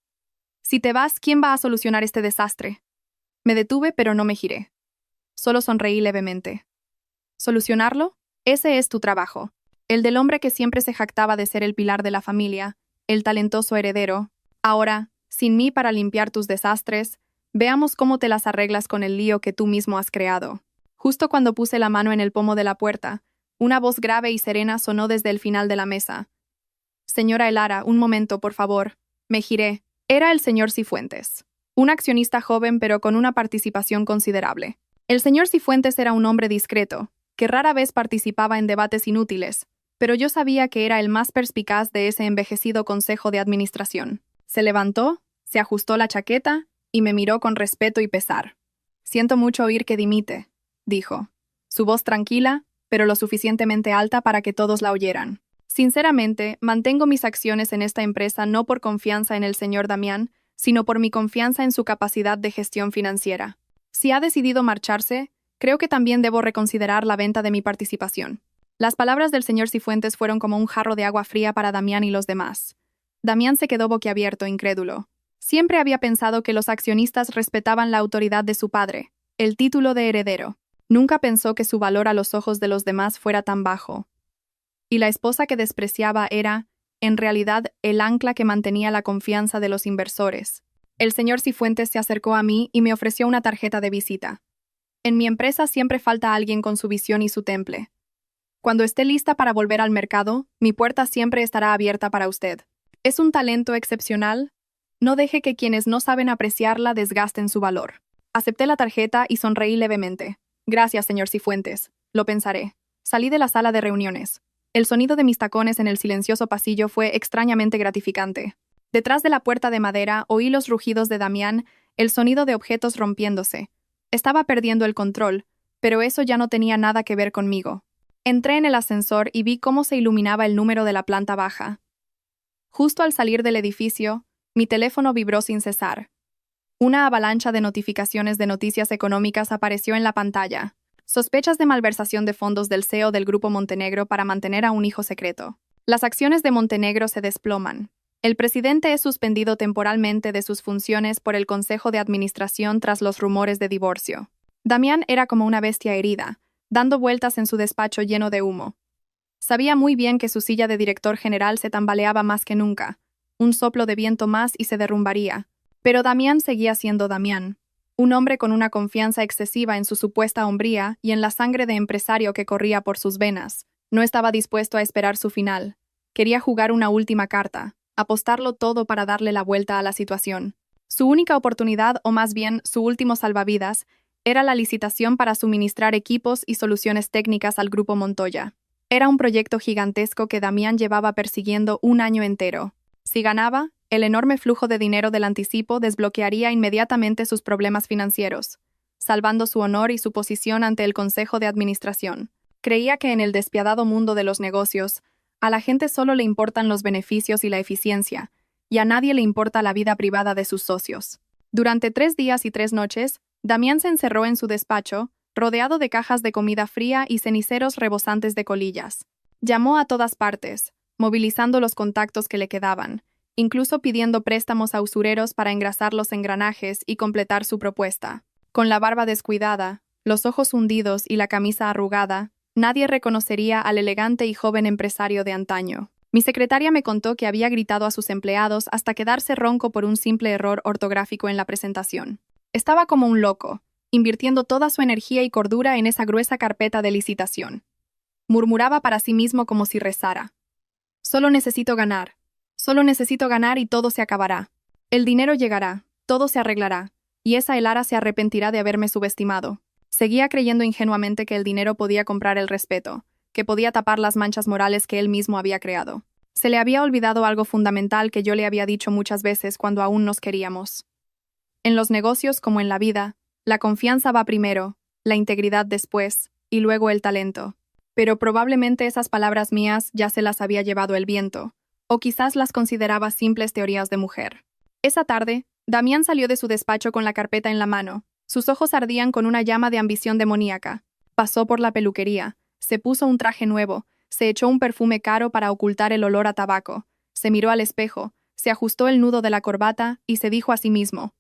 Si te vas, ¿quién va a solucionar este desastre?» Me detuve, pero no me giré. Solo sonreí levemente. ¿Solucionarlo? Ese es tu trabajo. El del hombre que siempre se jactaba de ser el pilar de la familia, el talentoso heredero. Ahora, sin mí para limpiar tus desastres, veamos cómo te las arreglas con el lío que tú mismo has creado. Justo cuando puse la mano en el pomo de la puerta, Una voz grave y serena sonó desde el final de la mesa. Señora Elara, un momento, por favor. Me giré. Era el señor Cifuentes. Un accionista joven pero con una participación considerable. El señor Cifuentes era un hombre discreto, que rara vez participaba en debates inútiles, pero yo sabía que era el más perspicaz de ese envejecido consejo de administración. Se levantó, se ajustó la chaqueta y me miró con respeto y pesar. Siento mucho oír que dimite, dijo. Su voz tranquila, pero lo suficientemente alta para que todos la oyeran. Sinceramente, mantengo mis acciones en esta empresa no por confianza en el señor Damián, sino por mi confianza en su capacidad de gestión financiera. Si ha decidido marcharse, creo que también debo reconsiderar la venta de mi participación. Las palabras del señor Cifuentes fueron como un jarro de agua fría para Damián y los demás. Damián se quedó boquiabierto, incrédulo. Siempre había pensado que los accionistas respetaban la autoridad de su padre, el título de heredero. Nunca pensó que su valor a los ojos de los demás fuera tan bajo. Y la esposa que despreciaba era, en realidad, el ancla que mantenía la confianza de los inversores. El señor Cifuentes se acercó a mí y me ofreció una tarjeta de visita. En mi empresa siempre falta alguien con su visión y su temple. Cuando esté lista para volver al mercado, mi puerta siempre estará abierta para usted. ¿Es un talento excepcional? No deje que quienes no saben apreciarla desgasten su valor. Acepté la tarjeta y sonreí levemente. Gracias, señor Cifuentes. Lo pensaré. Salí de la sala de reuniones. El sonido de mis tacones en el silencioso pasillo fue extrañamente gratificante. Detrás de la puerta de madera oí los rugidos de Damián, el sonido de objetos rompiéndose. Estaba perdiendo el control, pero eso ya no tenía nada que ver conmigo. Entré en el ascensor y vi cómo se iluminaba el número de la planta baja. Justo al salir del edificio, mi teléfono vibró sin cesar. Una avalancha de notificaciones de noticias económicas apareció en la pantalla. Sospechas de malversación de fondos del CEO del Grupo Montenegro para mantener a un hijo secreto. Las acciones de Montenegro se desploman. El presidente es suspendido temporalmente de sus funciones por el Consejo de Administración tras los rumores de divorcio. Damián era como una bestia herida, dando vueltas en su despacho lleno de humo. Sabía muy bien que su silla de director general se tambaleaba más que nunca. Un soplo de viento más y se derrumbaría. Pero Damián seguía siendo Damián. Un hombre con una confianza excesiva en su supuesta hombría y en la sangre de empresario que corría por sus venas. No estaba dispuesto a esperar su final. Quería jugar una última carta, apostarlo todo para darle la vuelta a la situación. Su única oportunidad, o más bien su último salvavidas, era la licitación para suministrar equipos y soluciones técnicas al Grupo Montoya. Era un proyecto gigantesco que Damián llevaba persiguiendo un año entero. Si ganaba, el enorme flujo de dinero del anticipo desbloquearía inmediatamente sus problemas financieros, salvando su honor y su posición ante el Consejo de Administración. Creía que en el despiadado mundo de los negocios, a la gente solo le importan los beneficios y la eficiencia, y a nadie le importa la vida privada de sus socios. Durante 3 días y 3 noches, Damián se encerró en su despacho, rodeado de cajas de comida fría y ceniceros rebosantes de colillas. Llamó a todas partes, movilizando los contactos que le quedaban, incluso pidiendo préstamos a usureros para engrasar los engranajes y completar su propuesta. Con la barba descuidada, los ojos hundidos y la camisa arrugada, nadie reconocería al elegante y joven empresario de antaño. Mi secretaria me contó que había gritado a sus empleados hasta quedarse ronco por un simple error ortográfico en la presentación. Estaba como un loco, invirtiendo toda su energía y cordura en esa gruesa carpeta de licitación. Murmuraba para sí mismo como si rezara. Solo necesito ganar y todo se acabará. El dinero llegará, todo se arreglará, y esa Elara se arrepentirá de haberme subestimado. Seguía creyendo ingenuamente que el dinero podía comprar el respeto, que podía tapar las manchas morales que él mismo había creado. Se le había olvidado algo fundamental que yo le había dicho muchas veces cuando aún nos queríamos. En los negocios como en la vida, la confianza va primero, la integridad después, y luego el talento. Pero probablemente esas palabras mías ya se las había llevado el viento, o quizás las consideraba simples teorías de mujer. Esa tarde, Damián salió de su despacho con la carpeta en la mano. Sus ojos ardían con una llama de ambición demoníaca. Pasó por la peluquería, se puso un traje nuevo, se echó un perfume caro para ocultar el olor a tabaco, se miró al espejo, se ajustó el nudo de la corbata y se dijo a sí mismo: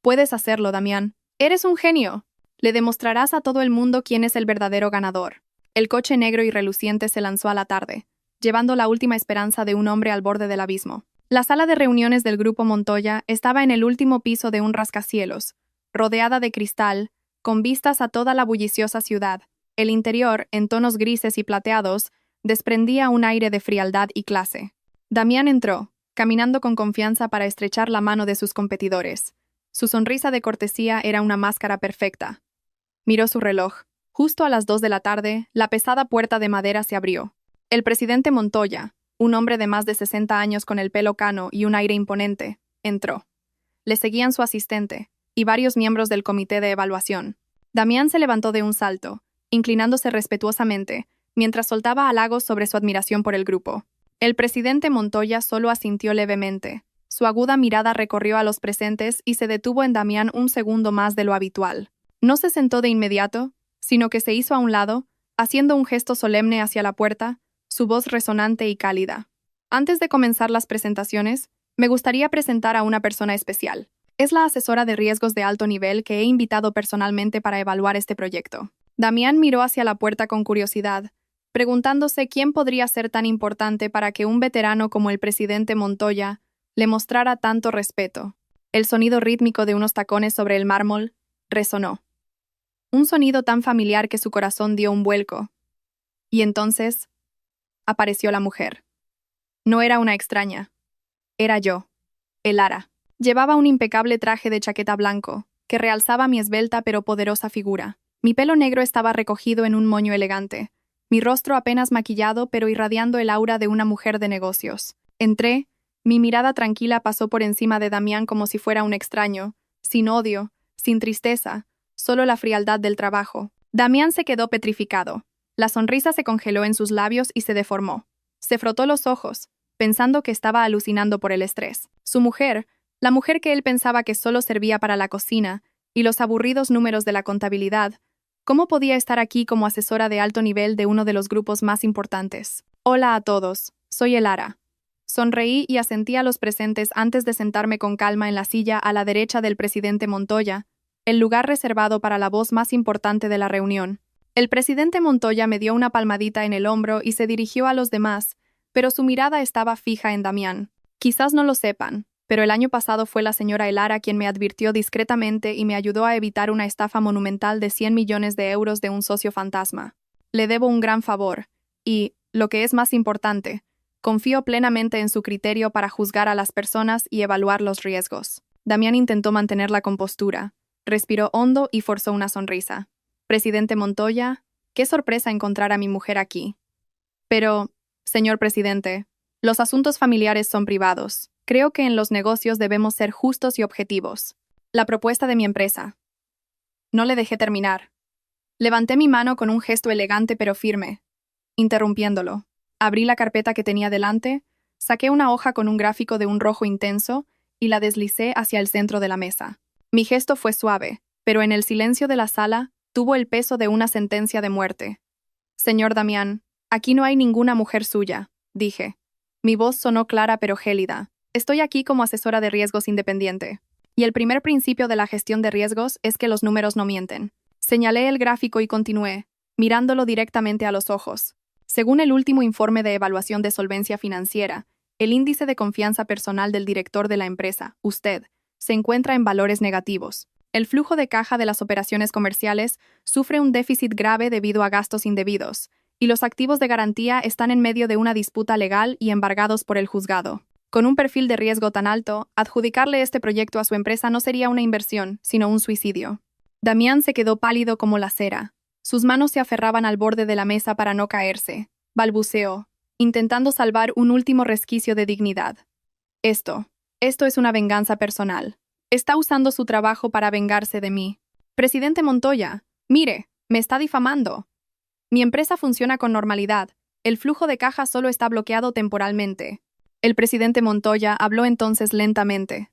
«Puedes hacerlo, Damián. Eres un genio. Le demostrarás a todo el mundo quién es el verdadero ganador». El coche negro y reluciente se lanzó a la tarde, llevando la última esperanza de un hombre al borde del abismo. La sala de reuniones del Grupo Montoya estaba en el último piso de un rascacielos, rodeada de cristal, con vistas a toda la bulliciosa ciudad. El interior, en tonos grises y plateados, desprendía un aire de frialdad y clase. Damián entró, caminando con confianza para estrechar la mano de sus competidores. Su sonrisa de cortesía era una máscara perfecta. Miró su reloj. Justo a las 2 de la tarde, la pesada puerta de madera se abrió. El presidente Montoya, un hombre de más de 60 años con el pelo cano y un aire imponente, entró. Le seguían su asistente y varios miembros del comité de evaluación. Damián se levantó de un salto, inclinándose respetuosamente, mientras soltaba halagos sobre su admiración por el grupo. El presidente Montoya solo asintió levemente. Su aguda mirada recorrió a los presentes y se detuvo en Damián un segundo más de lo habitual. No se sentó de inmediato, sino que se hizo a un lado, haciendo un gesto solemne hacia la puerta, su voz resonante y cálida. Antes de comenzar las presentaciones, me gustaría presentar a una persona especial. Es la asesora de riesgos de alto nivel que he invitado personalmente para evaluar este proyecto. Damián miró hacia la puerta con curiosidad, preguntándose quién podría ser tan importante para que un veterano como el presidente Montoya le mostrara tanto respeto. El sonido rítmico de unos tacones sobre el mármol resonó. Un sonido tan familiar que su corazón dio un vuelco. Y entonces apareció la mujer. No era una extraña. Era yo, Elara. Llevaba un impecable traje de chaqueta blanco, que realzaba mi esbelta pero poderosa figura. Mi pelo negro estaba recogido en un moño elegante, mi rostro apenas maquillado pero irradiando el aura de una mujer de negocios. Entré, mi mirada tranquila pasó por encima de Damián como si fuera un extraño, sin odio, sin tristeza, solo la frialdad del trabajo. Damián se quedó petrificado. La sonrisa se congeló en sus labios y se deformó. Se frotó los ojos, pensando que estaba alucinando por el estrés. Su mujer, la mujer que él pensaba que solo servía para la cocina, y los aburridos números de la contabilidad, ¿cómo podía estar aquí como asesora de alto nivel de uno de los grupos más importantes? Hola a todos, soy Elara. Sonreí y asentí a los presentes antes de sentarme con calma en la silla a la derecha del presidente Montoya, el lugar reservado para la voz más importante de la reunión. El presidente Montoya me dio una palmadita en el hombro y se dirigió a los demás, pero su mirada estaba fija en Damián. Quizás no lo sepan, pero el año pasado fue la señora Elara quien me advirtió discretamente y me ayudó a evitar una estafa monumental de 100 millones de euros de un socio fantasma. Le debo un gran favor, y, lo que es más importante, confío plenamente en su criterio para juzgar a las personas y evaluar los riesgos. Damián intentó mantener la compostura, respiró hondo y forzó una sonrisa. Presidente Montoya, qué sorpresa encontrar a mi mujer aquí. Pero, señor presidente, los asuntos familiares son privados. Creo que en los negocios debemos ser justos y objetivos. La propuesta de mi empresa. No le dejé terminar. Levanté mi mano con un gesto elegante pero firme, interrumpiéndolo. Abrí la carpeta que tenía delante, saqué una hoja con un gráfico de un rojo intenso y la deslicé hacia el centro de la mesa. Mi gesto fue suave, pero en el silencio de la sala tuvo el peso de una sentencia de muerte. Señor Damián, aquí no hay ninguna mujer suya, dije. Mi voz sonó clara pero gélida. Estoy aquí como asesora de riesgos independiente. Y el primer principio de la gestión de riesgos es que los números no mienten. Señalé el gráfico y continué, mirándolo directamente a los ojos. Según el último informe de evaluación de solvencia financiera, el índice de confianza personal del director de la empresa, usted, se encuentra en valores negativos. El flujo de caja de las operaciones comerciales sufre un déficit grave debido a gastos indebidos, y los activos de garantía están en medio de una disputa legal y embargados por el juzgado. Con un perfil de riesgo tan alto, adjudicarle este proyecto a su empresa no sería una inversión, sino un suicidio. Damián se quedó pálido como la cera. Sus manos se aferraban al borde de la mesa para no caerse. Balbuceó, intentando salvar un último resquicio de dignidad. Esto es una venganza personal. Está usando su trabajo para vengarse de mí. Presidente Montoya, mire, me está difamando. Mi empresa funciona con normalidad. El flujo de caja solo está bloqueado temporalmente. El presidente Montoya habló entonces lentamente.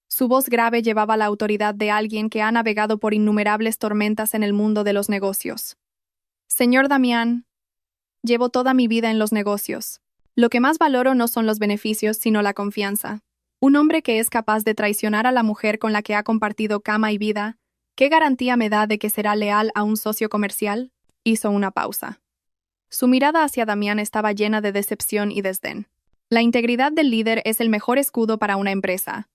Su voz grave llevaba la autoridad de alguien que ha navegado por innumerables tormentas en el mundo de los negocios. Señor Damián, llevo toda mi vida en los negocios. Lo que más valoro no son los beneficios, sino la confianza. Un hombre que es capaz de traicionar a la mujer con la que ha compartido cama y vida, ¿qué garantía me da de que será leal a un socio comercial? Hizo una pausa. Su mirada hacia Damián estaba llena de decepción y desdén. La integridad del líder es el mejor escudo para una empresa.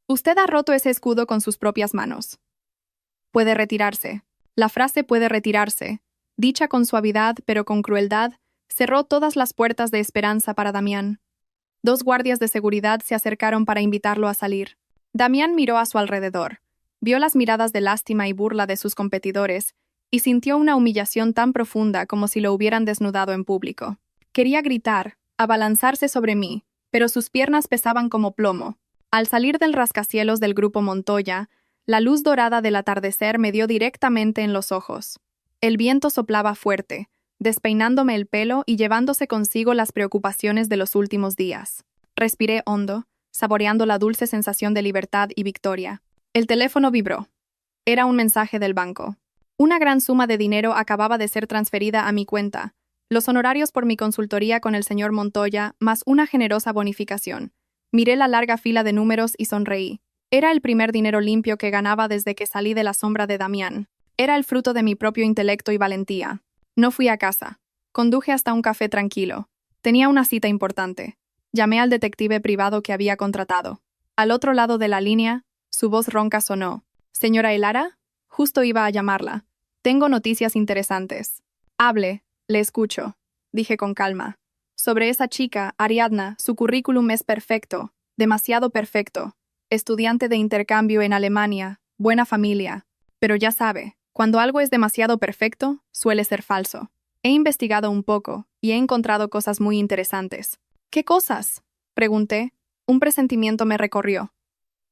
Usted ha roto ese escudo con sus propias manos. Puede retirarse. La frase puede retirarse, dicha con suavidad pero con crueldad, cerró todas las puertas de esperanza para Damián. 2 guardias de seguridad se acercaron para invitarlo a salir. Damián miró a su alrededor, vio las miradas de lástima y burla de sus competidores y sintió una humillación tan profunda como si lo hubieran desnudado en público. Quería gritar, abalanzarse sobre mí, pero sus piernas pesaban como plomo. Al salir del rascacielos del grupo Montoya, la luz dorada del atardecer me dio directamente en los ojos. El viento soplaba fuerte, despeinándome el pelo y llevándose consigo las preocupaciones de los últimos días. Respiré hondo, saboreando la dulce sensación de libertad y victoria. El teléfono vibró. Era un mensaje del banco. Una gran suma de dinero acababa de ser transferida a mi cuenta, los honorarios por mi consultoría con el señor Montoya, más una generosa bonificación. Miré la larga fila de números y sonreí. Era el primer dinero limpio que ganaba desde que salí de la sombra de Damián. Era el fruto de mi propio intelecto y valentía. No fui a casa. Conduje hasta un café tranquilo. Tenía una cita importante. Llamé al detective privado que había contratado. Al otro lado de la línea, su voz ronca sonó. «Señora Elara, justo iba a llamarla. Tengo noticias interesantes». «Hable, le escucho», dije con calma. Sobre esa chica, Ariadna, su currículum es perfecto, demasiado perfecto. Estudiante de intercambio en Alemania, buena familia. Pero ya sabe, cuando algo es demasiado perfecto, suele ser falso. He investigado un poco y he encontrado cosas muy interesantes. «¿Qué cosas?», pregunté. Un presentimiento me recorrió.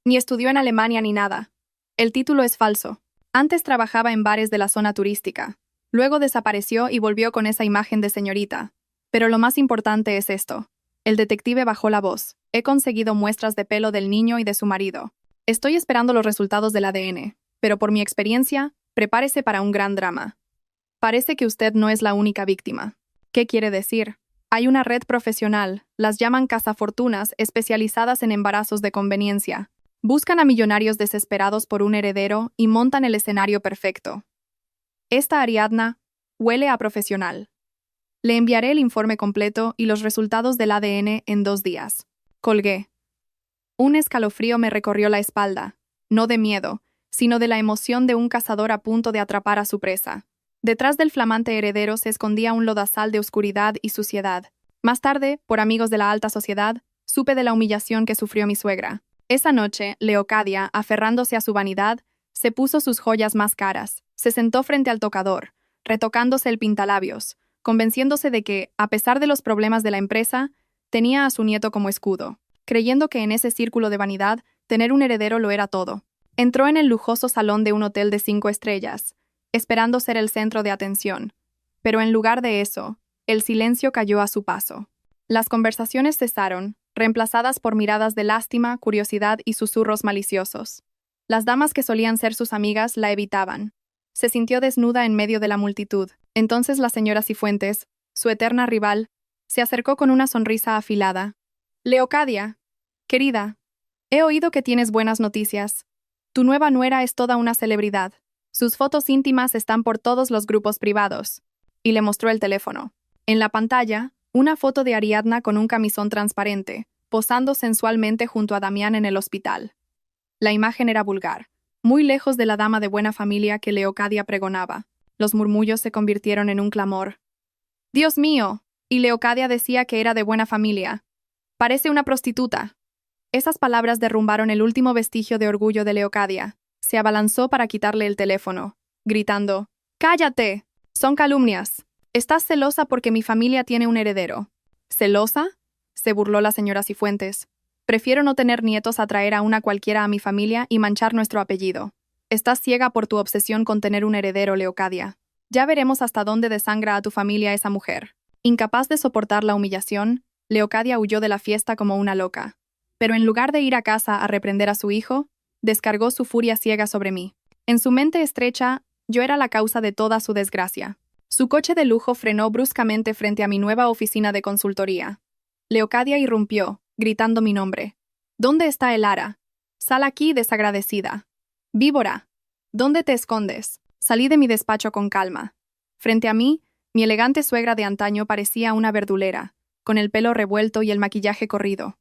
Ni estudió en Alemania ni nada. El título es falso. Antes trabajaba en bares de la zona turística. Luego desapareció y volvió con esa imagen de señorita. Pero lo más importante es esto. El detective bajó la voz. He conseguido muestras de pelo del niño y de su marido. Estoy esperando los resultados del ADN, pero por mi experiencia, prepárese para un gran drama. Parece que usted no es la única víctima. ¿Qué quiere decir? Hay una red profesional, las llaman cazafortunas, especializadas en embarazos de conveniencia. Buscan a millonarios desesperados por un heredero y montan el escenario perfecto. Esta Ariadna huele a profesional. Le enviaré el informe completo y los resultados del ADN en 2 días. Colgué. Un escalofrío me recorrió la espalda, no de miedo, sino de la emoción de un cazador a punto de atrapar a su presa. Detrás del flamante heredero se escondía un lodazal de oscuridad y suciedad. Más tarde, por amigos de la alta sociedad, supe de la humillación que sufrió mi suegra. Esa noche, Leocadia, aferrándose a su vanidad, se puso sus joyas más caras, se sentó frente al tocador, retocándose el pintalabios, convenciéndose de que, a pesar de los problemas de la empresa, tenía a su nieto como escudo, creyendo que en ese círculo de vanidad, tener un heredero lo era todo. Entró en el lujoso salón de un hotel de 5 estrellas, esperando ser el centro de atención, pero en lugar de eso, el silencio cayó a su paso. Las conversaciones cesaron, reemplazadas por miradas de lástima, curiosidad y susurros maliciosos. Las damas que solían ser sus amigas la evitaban. Se sintió desnuda en medio de la multitud. Entonces la señora Cifuentes, su eterna rival, se acercó con una sonrisa afilada. «Leocadia, querida, he oído que tienes buenas noticias. Tu nueva nuera es toda una celebridad. Sus fotos íntimas están por todos los grupos privados». Y le mostró el teléfono. En la pantalla, una foto de Ariadna con un camisón transparente, posando sensualmente junto a Damián en el hospital. La imagen era vulgar, muy lejos de la dama de buena familia que Leocadia pregonaba. Los murmullos se convirtieron en un clamor. «¡Dios mío!» Y Leocadia decía que era de buena familia. «Parece una prostituta». Esas palabras derrumbaron el último vestigio de orgullo de Leocadia. Se abalanzó para quitarle el teléfono, gritando: «¡Cállate! Son calumnias. Estás celosa porque mi familia tiene un heredero». «¿Celosa?», se burló la señora Cifuentes. «Prefiero no tener nietos a traer a una cualquiera a mi familia y manchar nuestro apellido. Estás ciega por tu obsesión con tener un heredero, Leocadia. Ya veremos hasta dónde desangra a tu familia esa mujer». Incapaz de soportar la humillación, Leocadia huyó de la fiesta como una loca. Pero en lugar de ir a casa a reprender a su hijo, descargó su furia ciega sobre mí. En su mente estrecha, yo era la causa de toda su desgracia. Su coche de lujo frenó bruscamente frente a mi nueva oficina de consultoría. Leocadia irrumpió, gritando mi nombre. «¿Dónde está Elara? Sal aquí, desagradecida. Víbora, ¿dónde te escondes?». Salí de mi despacho con calma. Frente a mí, mi elegante suegra de antaño parecía una verdulera, con el pelo revuelto y el maquillaje corrido.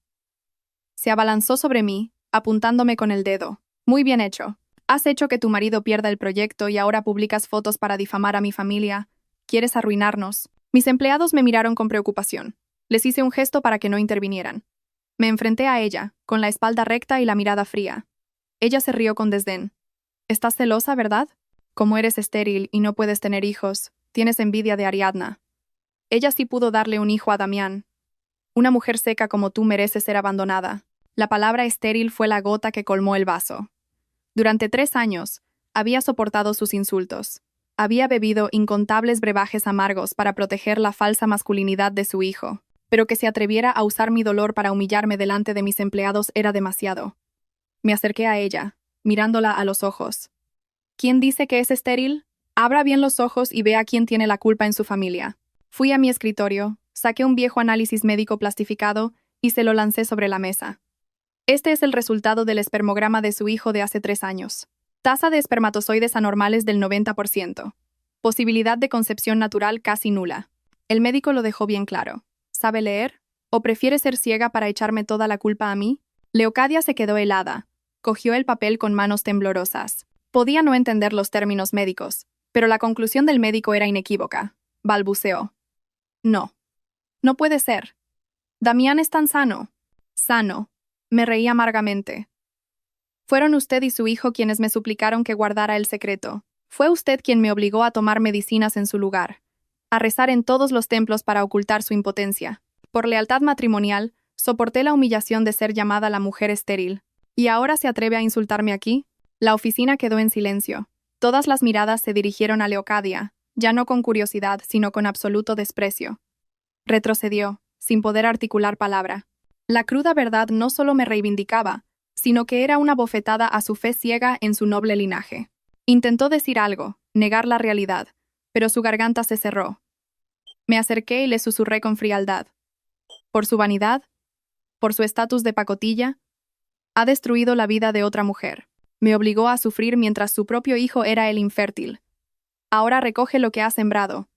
Se abalanzó sobre mí, apuntándome con el dedo. «Muy bien hecho. Has hecho que tu marido pierda el proyecto y ahora publicas fotos para difamar a mi familia. Quieres arruinarnos. Mis empleados me miraron con preocupación. Les hice un gesto para que no intervinieran. Me enfrenté a ella, con la espalda recta y la mirada fría. Ella se rió con desdén. ¿Estás celosa, verdad? Como eres estéril y no puedes tener hijos, tienes envidia de Ariadna. Ella sí pudo darle un hijo a Damián. Una mujer seca como tú merece ser abandonada. La palabra estéril fue la gota que colmó el vaso. Durante 3 años, había soportado sus insultos. Había bebido incontables brebajes amargos para proteger la falsa masculinidad de su hijo, pero que se atreviera a usar mi dolor para humillarme delante de mis empleados era demasiado. Me acerqué a ella, mirándola a los ojos. ¿Quién dice que es estéril? Abra bien los ojos y vea quién tiene la culpa en su familia. Fui a mi escritorio, saqué un viejo análisis médico plastificado y se lo lancé sobre la mesa. Este es el resultado del espermograma de su hijo de hace 3 años. Tasa de espermatozoides anormales del 90%. Posibilidad de concepción natural casi nula. El médico lo dejó bien claro. ¿Sabe leer? ¿O prefiere ser ciega para echarme toda la culpa a mí? Leocadia se quedó helada. Cogió el papel con manos temblorosas. Podía no entender los términos médicos, pero la conclusión del médico era inequívoca. Balbuceó. No. No puede ser. Damián es tan sano. Sano. Me reí amargamente. Fueron usted y su hijo quienes me suplicaron que guardara el secreto. Fue usted quien me obligó a tomar medicinas en su lugar, a rezar en todos los templos para ocultar su impotencia. Por lealtad matrimonial, soporté la humillación de ser llamada la mujer estéril. ¿Y ahora se atreve a insultarme aquí? La oficina quedó en silencio. Todas las miradas se dirigieron a Leocadia, ya no con curiosidad, sino con absoluto desprecio. Retrocedió, sin poder articular palabra. La cruda verdad no solo me reivindicaba, sino que era una bofetada a su fe ciega en su noble linaje. Intentó decir algo, negar la realidad, pero su garganta se cerró. Me acerqué y le susurré con frialdad. ¿Por su vanidad? ¿Por su estatus de pacotilla? Ha destruido la vida de otra mujer. Me obligó a sufrir mientras su propio hijo era el infértil. Ahora recoge lo que ha sembrado.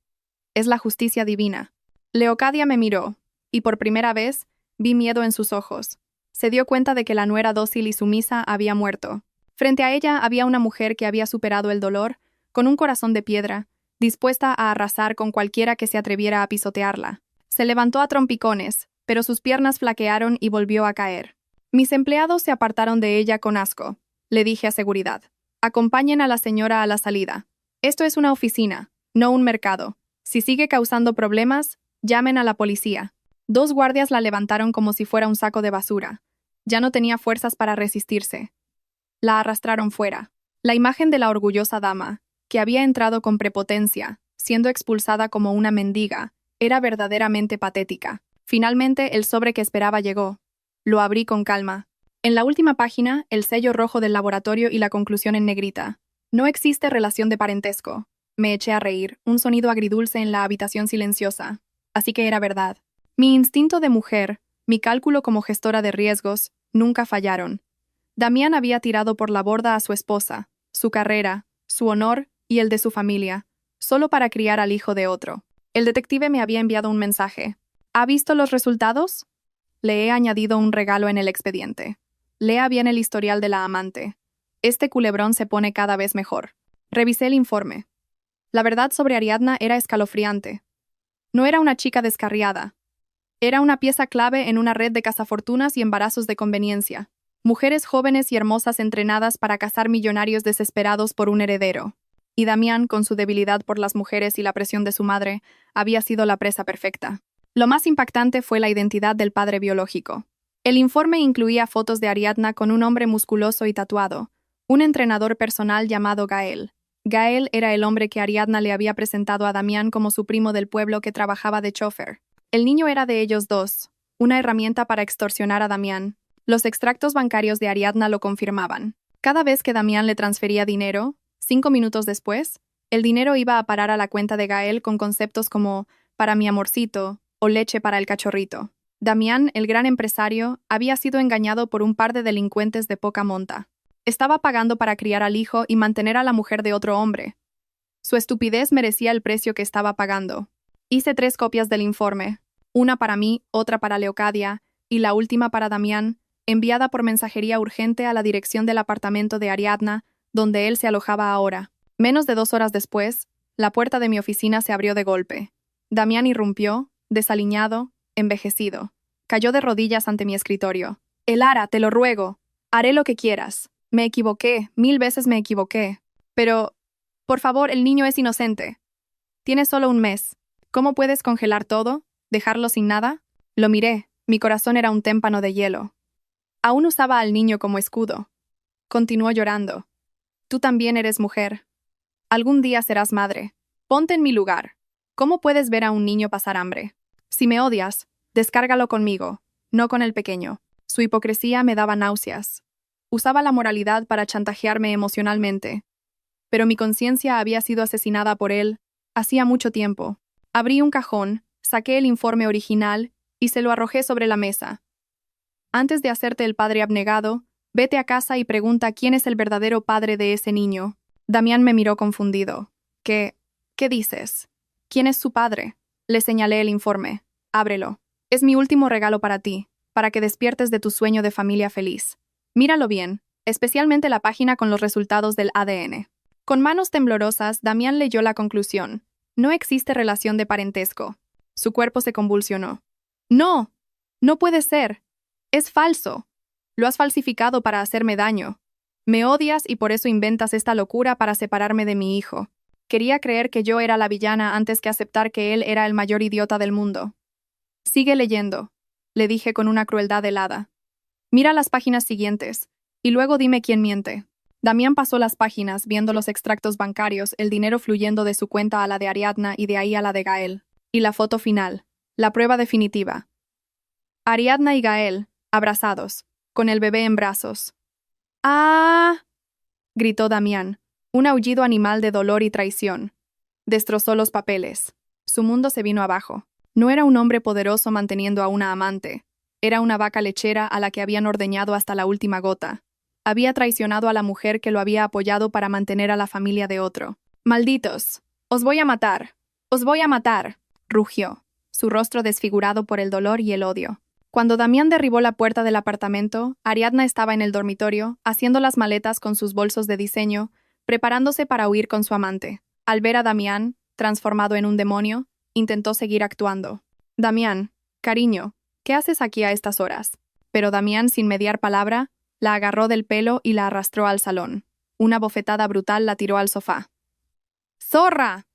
Es la justicia divina. Leocadia me miró, y por primera vez, vi miedo en sus ojos. Se dio cuenta de que la nuera dócil y sumisa había muerto. Frente a ella había una mujer que había superado el dolor, con un corazón de piedra, dispuesta a arrasar con cualquiera que se atreviera a pisotearla. Se levantó a trompicones, pero sus piernas flaquearon y volvió a caer. Mis empleados se apartaron de ella con asco. Le dije a seguridad. Acompañen a la señora a la salida. Esto es una oficina, no un mercado. Si sigue causando problemas, llamen a la policía. 2 guardias la levantaron como si fuera un saco de basura. Ya no tenía fuerzas para resistirse. La arrastraron fuera. La imagen de la orgullosa dama, que había entrado con prepotencia, siendo expulsada como una mendiga, era verdaderamente patética. Finalmente, el sobre que esperaba llegó. Lo abrí con calma. En la última página, el sello rojo del laboratorio y la conclusión en negrita. No existe relación de parentesco. Me eché a reír, un sonido agridulce en la habitación silenciosa. Así que era verdad. Mi instinto de mujer, mi cálculo como gestora de riesgos, nunca fallaron. Damián había tirado por la borda a su esposa, su carrera, su honor y el de su familia, solo para criar al hijo de otro. El detective me había enviado un mensaje. ¿Ha visto los resultados? Le he añadido un regalo en el expediente. Lea bien el historial de la amante. Este culebrón se pone cada vez mejor. Revisé el informe. La verdad sobre Ariadna era escalofriante. No era una chica descarriada. Era una pieza clave en una red de cazafortunas y embarazos de conveniencia. Mujeres jóvenes y hermosas entrenadas para cazar millonarios desesperados por un heredero. Y Damián, con su debilidad por las mujeres y la presión de su madre, había sido la presa perfecta. Lo más impactante fue la identidad del padre biológico. El informe incluía fotos de Ariadna con un hombre musculoso y tatuado, un entrenador personal llamado Gael. Gael era el hombre que Ariadna le había presentado a Damián como su primo del pueblo que trabajaba de chofer. El niño era de ellos dos, una herramienta para extorsionar a Damián. Los extractos bancarios de Ariadna lo confirmaban. Cada vez que Damián le transfería dinero, 5 minutos después, el dinero iba a parar a la cuenta de Gael con conceptos como «para mi amorcito» o «leche para el cachorrito». Damián, el gran empresario, había sido engañado por un par de delincuentes de poca monta. Estaba pagando para criar al hijo y mantener a la mujer de otro hombre. Su estupidez merecía el precio que estaba pagando. Hice 3 copias del informe, una para mí, otra para Leocadia, y la última para Damián, enviada por mensajería urgente a la dirección del apartamento de Ariadna, donde él se alojaba ahora. Menos de 2 horas después, la puerta de mi oficina se abrió de golpe. Damián irrumpió, desaliñado, envejecido. Cayó de rodillas ante mi escritorio. Elara, te lo ruego. Haré lo que quieras. Me equivoqué, 1000 veces me equivoqué. Pero, por favor, el niño es inocente. Tiene solo un mes. ¿Cómo puedes congelar todo? ¿Dejarlo sin nada? Lo miré. Mi corazón era un témpano de hielo. Aún usaba al niño como escudo. Continuó llorando. Tú también eres mujer. Algún día serás madre. Ponte en mi lugar. ¿Cómo puedes ver a un niño pasar hambre? Si me odias, descárgalo conmigo, no con el pequeño. Su hipocresía me daba náuseas. Usaba la moralidad para chantajearme emocionalmente. Pero mi conciencia había sido asesinada por él hacía mucho tiempo. Abrí un cajón, saqué el informe original y se lo arrojé sobre la mesa. Antes de hacerte el padre abnegado, vete a casa y pregunta quién es el verdadero padre de ese niño. Damián me miró confundido. ¿Qué dices? ¿Quién es su padre? Le señalé el informe. Ábrelo. Es mi último regalo para ti, para que despiertes de tu sueño de familia feliz. Míralo bien, especialmente la página con los resultados del ADN. Con manos temblorosas, Damián leyó la conclusión. No existe relación de parentesco. Su cuerpo se convulsionó. ¡No! ¡No puede ser! ¡Es falso! Lo has falsificado para hacerme daño. Me odias y por eso inventas esta locura para separarme de mi hijo. Quería creer que yo era la villana antes que aceptar que él era el mayor idiota del mundo. Sigue leyendo, le dije con una crueldad helada. Mira las páginas siguientes, y luego dime quién miente. Damián pasó las páginas, viendo los extractos bancarios, el dinero fluyendo de su cuenta a la de Ariadna y de ahí a la de Gael. Y la foto final, la prueba definitiva. Ariadna y Gael, abrazados, con el bebé en brazos. ¡Ah! Gritó Damián, un aullido animal de dolor y traición. Destrozó los papeles. Su mundo se vino abajo. No era un hombre poderoso manteniendo a una amante. Era una vaca lechera a la que habían ordeñado hasta la última gota. Había traicionado a la mujer que lo había apoyado para mantener a la familia de otro. ¡Malditos! ¡Os voy a matar! ¡Os voy a matar!, rugió, su rostro desfigurado por el dolor y el odio. Cuando Damián derribó la puerta del apartamento, Ariadna estaba en el dormitorio, haciendo las maletas con sus bolsos de diseño, preparándose para huir con su amante. Al ver a Damián, transformado en un demonio, intentó seguir actuando. Damián, cariño, ¿qué haces aquí a estas horas? Pero Damián, sin mediar palabra, la agarró del pelo y la arrastró al salón. Una bofetada brutal la tiró al sofá. ¡Zorra!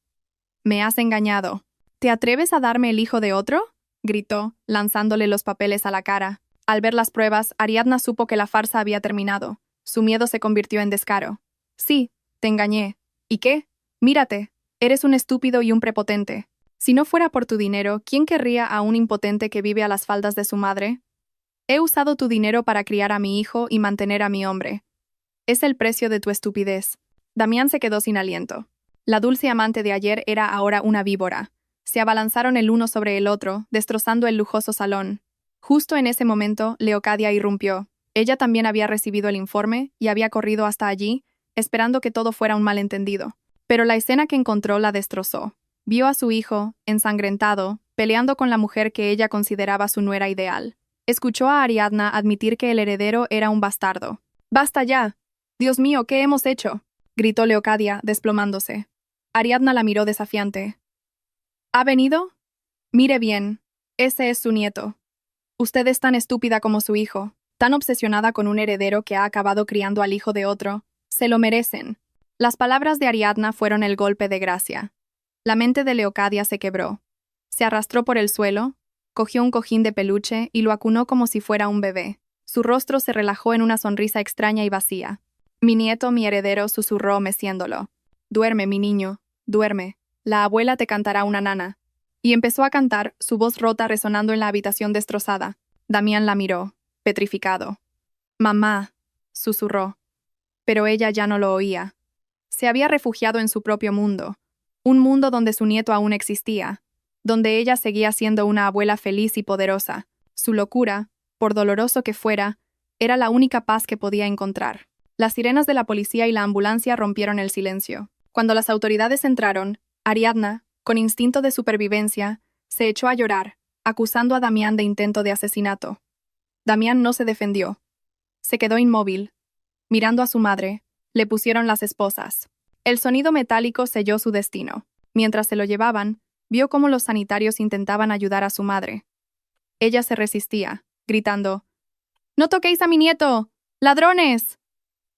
Me has engañado. ¿Te atreves a darme el hijo de otro?, gritó, lanzándole los papeles a la cara. Al ver las pruebas, Ariadna supo que la farsa había terminado. Su miedo se convirtió en descaro. Sí, te engañé. ¿Y qué? Mírate, eres un estúpido y un prepotente. Si no fuera por tu dinero, ¿quién querría a un impotente que vive a las faldas de su madre? He usado tu dinero para criar a mi hijo y mantener a mi hombre. Es el precio de tu estupidez. Damián se quedó sin aliento. La dulce amante de ayer era ahora una víbora. Se abalanzaron el uno sobre el otro, destrozando el lujoso salón. Justo en ese momento, Leocadia irrumpió. Ella también había recibido el informe y había corrido hasta allí, esperando que todo fuera un malentendido. Pero la escena que encontró la destrozó. Vio a su hijo, ensangrentado, peleando con la mujer que ella consideraba su nuera ideal. Escuchó a Ariadna admitir que el heredero era un bastardo. ¡Basta ya! ¡Dios mío, qué hemos hecho!, gritó Leocadia, desplomándose. Ariadna la miró desafiante. ¿Ha venido? Mire bien, ese es su nieto. Usted es tan estúpida como su hijo, tan obsesionada con un heredero que ha acabado criando al hijo de otro. Se lo merecen. Las palabras de Ariadna fueron el golpe de gracia. La mente de Leocadia se quebró. Se arrastró por el suelo, cogió un cojín de peluche y lo acunó como si fuera un bebé. Su rostro se relajó en una sonrisa extraña y vacía. Mi nieto, mi heredero, susurró meciéndolo. Duerme, mi niño, duerme. La abuela te cantará una nana. Y empezó a cantar, su voz rota resonando en la habitación destrozada. Damián la miró, petrificado. Mamá, susurró. Pero ella ya no lo oía. Se había refugiado en su propio mundo. Un mundo donde su nieto aún existía. Donde ella seguía siendo una abuela feliz y poderosa. Su locura, por doloroso que fuera, era la única paz que podía encontrar. Las sirenas de la policía y la ambulancia rompieron el silencio. Cuando las autoridades entraron, Ariadna, con instinto de supervivencia, se echó a llorar, acusando a Damián de intento de asesinato. Damián no se defendió. Se quedó inmóvil, mirando a su madre, Le pusieron las esposas. El sonido metálico selló su destino. Mientras se lo llevaban, vio cómo los sanitarios intentaban ayudar a su madre. Ella se resistía, gritando: «¡No toquéis a mi nieto! ¡Ladrones!».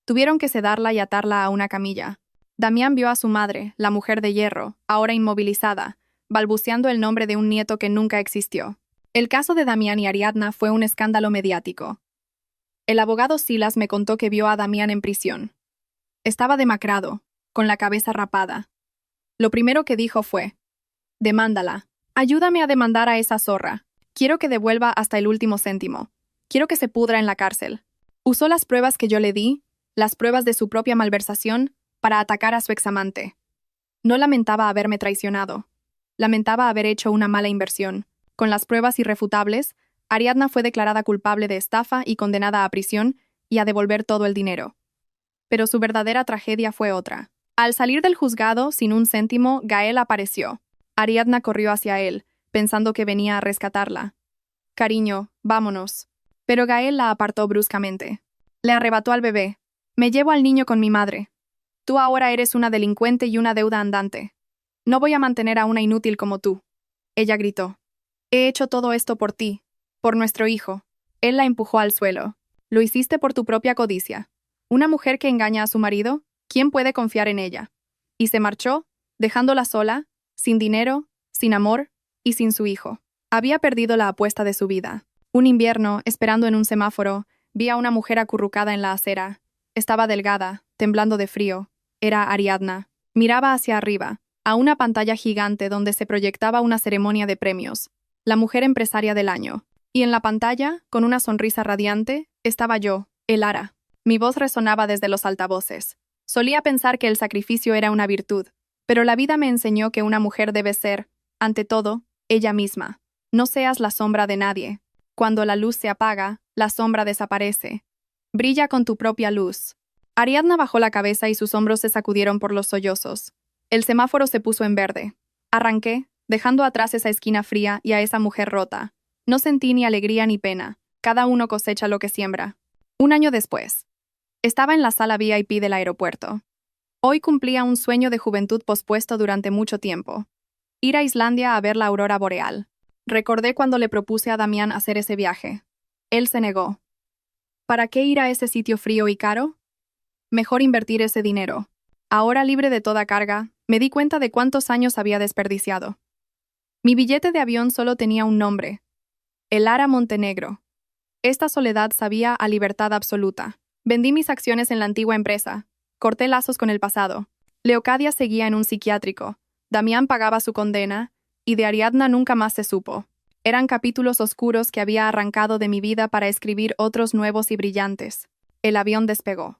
Tuvieron que sedarla y atarla a una camilla. Damián vio a su madre, la mujer de hierro, ahora inmovilizada, balbuceando el nombre de un nieto que nunca existió. El caso de Damián y Ariadna fue un escándalo mediático. El abogado Silas me contó que vio a Damián en prisión. Estaba demacrado, con la cabeza rapada. Lo primero que dijo fue: «Demándala. Ayúdame a demandar a esa zorra. Quiero que devuelva hasta el último céntimo. Quiero que se pudra en la cárcel». Usó las pruebas que yo le di, las pruebas de su propia malversación, para atacar a su examante. No lamentaba haberme traicionado. Lamentaba haber hecho una mala inversión. Con las pruebas irrefutables, Ariadna fue declarada culpable de estafa y condenada a prisión y a devolver todo el dinero. Pero su verdadera tragedia fue otra. Al salir del juzgado sin un céntimo, Gael apareció. Ariadna corrió hacia él, pensando que venía a rescatarla. «Cariño, vámonos». Pero Gael la apartó bruscamente. Le arrebató al bebé. «Me llevo al niño con mi madre. Tú ahora eres una delincuente y una deuda andante. No voy a mantener a una inútil como tú». Ella gritó: «He hecho todo esto por ti, por nuestro hijo». Él la empujó al suelo. «Lo hiciste por tu propia codicia. Una mujer que engaña a su marido, ¿quién puede confiar en ella?». Y se marchó, dejándola sola, sin dinero, sin amor y sin su hijo. Había perdido la apuesta de su vida. Un invierno, esperando en un semáforo, vi a una mujer acurrucada en la acera. Estaba delgada, temblando de frío. Era Ariadna. Miraba hacia arriba, a una pantalla gigante donde se proyectaba una ceremonia de premios, la mujer empresaria del año. Y en la pantalla, con una sonrisa radiante, estaba yo, Elara. Mi voz resonaba desde los altavoces. Solía pensar que el sacrificio era una virtud, pero la vida me enseñó que una mujer debe ser, ante todo, ella misma. No seas la sombra de nadie. Cuando la luz se apaga, la sombra desaparece. Brilla con tu propia luz. Ariadna bajó la cabeza y sus hombros se sacudieron por los sollozos. El semáforo se puso en verde. Arranqué, dejando atrás esa esquina fría y a esa mujer rota. No sentí ni alegría ni pena. Cada uno cosecha lo que siembra. Un año después. Estaba en la sala VIP del aeropuerto. Hoy cumplía un sueño de juventud pospuesto durante mucho tiempo. Ir a Islandia a ver la aurora boreal. Recordé cuando le propuse a Damián hacer ese viaje. Él se negó. ¿Para qué ir a ese sitio frío y caro? Mejor invertir ese dinero. Ahora libre de toda carga, me di cuenta de cuántos años había desperdiciado. Mi billete de avión solo tenía un nombre: Elara Montenegro. Esta soledad sabía a libertad absoluta. Vendí mis acciones en la antigua empresa. Corté lazos con el pasado. Leocadia seguía en un psiquiátrico. Damián pagaba su condena, y de Ariadna nunca más se supo. Eran capítulos oscuros que había arrancado de mi vida para escribir otros nuevos y brillantes. El avión despegó.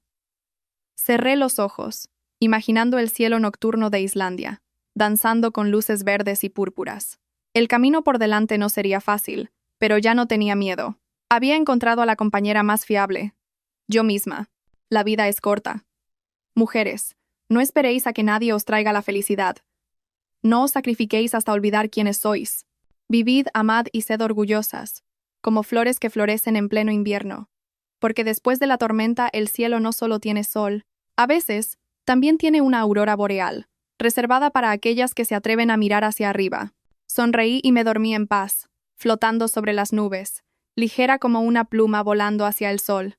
Cerré los ojos, imaginando el cielo nocturno de Islandia, danzando con luces verdes y púrpuras. El camino por delante no sería fácil, pero ya no tenía miedo. Había encontrado a la compañera más fiable. Yo misma. La vida es corta. Mujeres, no esperéis a que nadie os traiga la felicidad. No os sacrifiquéis hasta olvidar quiénes sois. Vivid, amad y sed orgullosas, como flores que florecen en pleno invierno. Porque después de la tormenta el cielo no solo tiene sol, a veces también tiene una aurora boreal, reservada para aquellas que se atreven a mirar hacia arriba. Sonreí y me dormí en paz, flotando sobre las nubes, ligera como una pluma volando hacia el sol.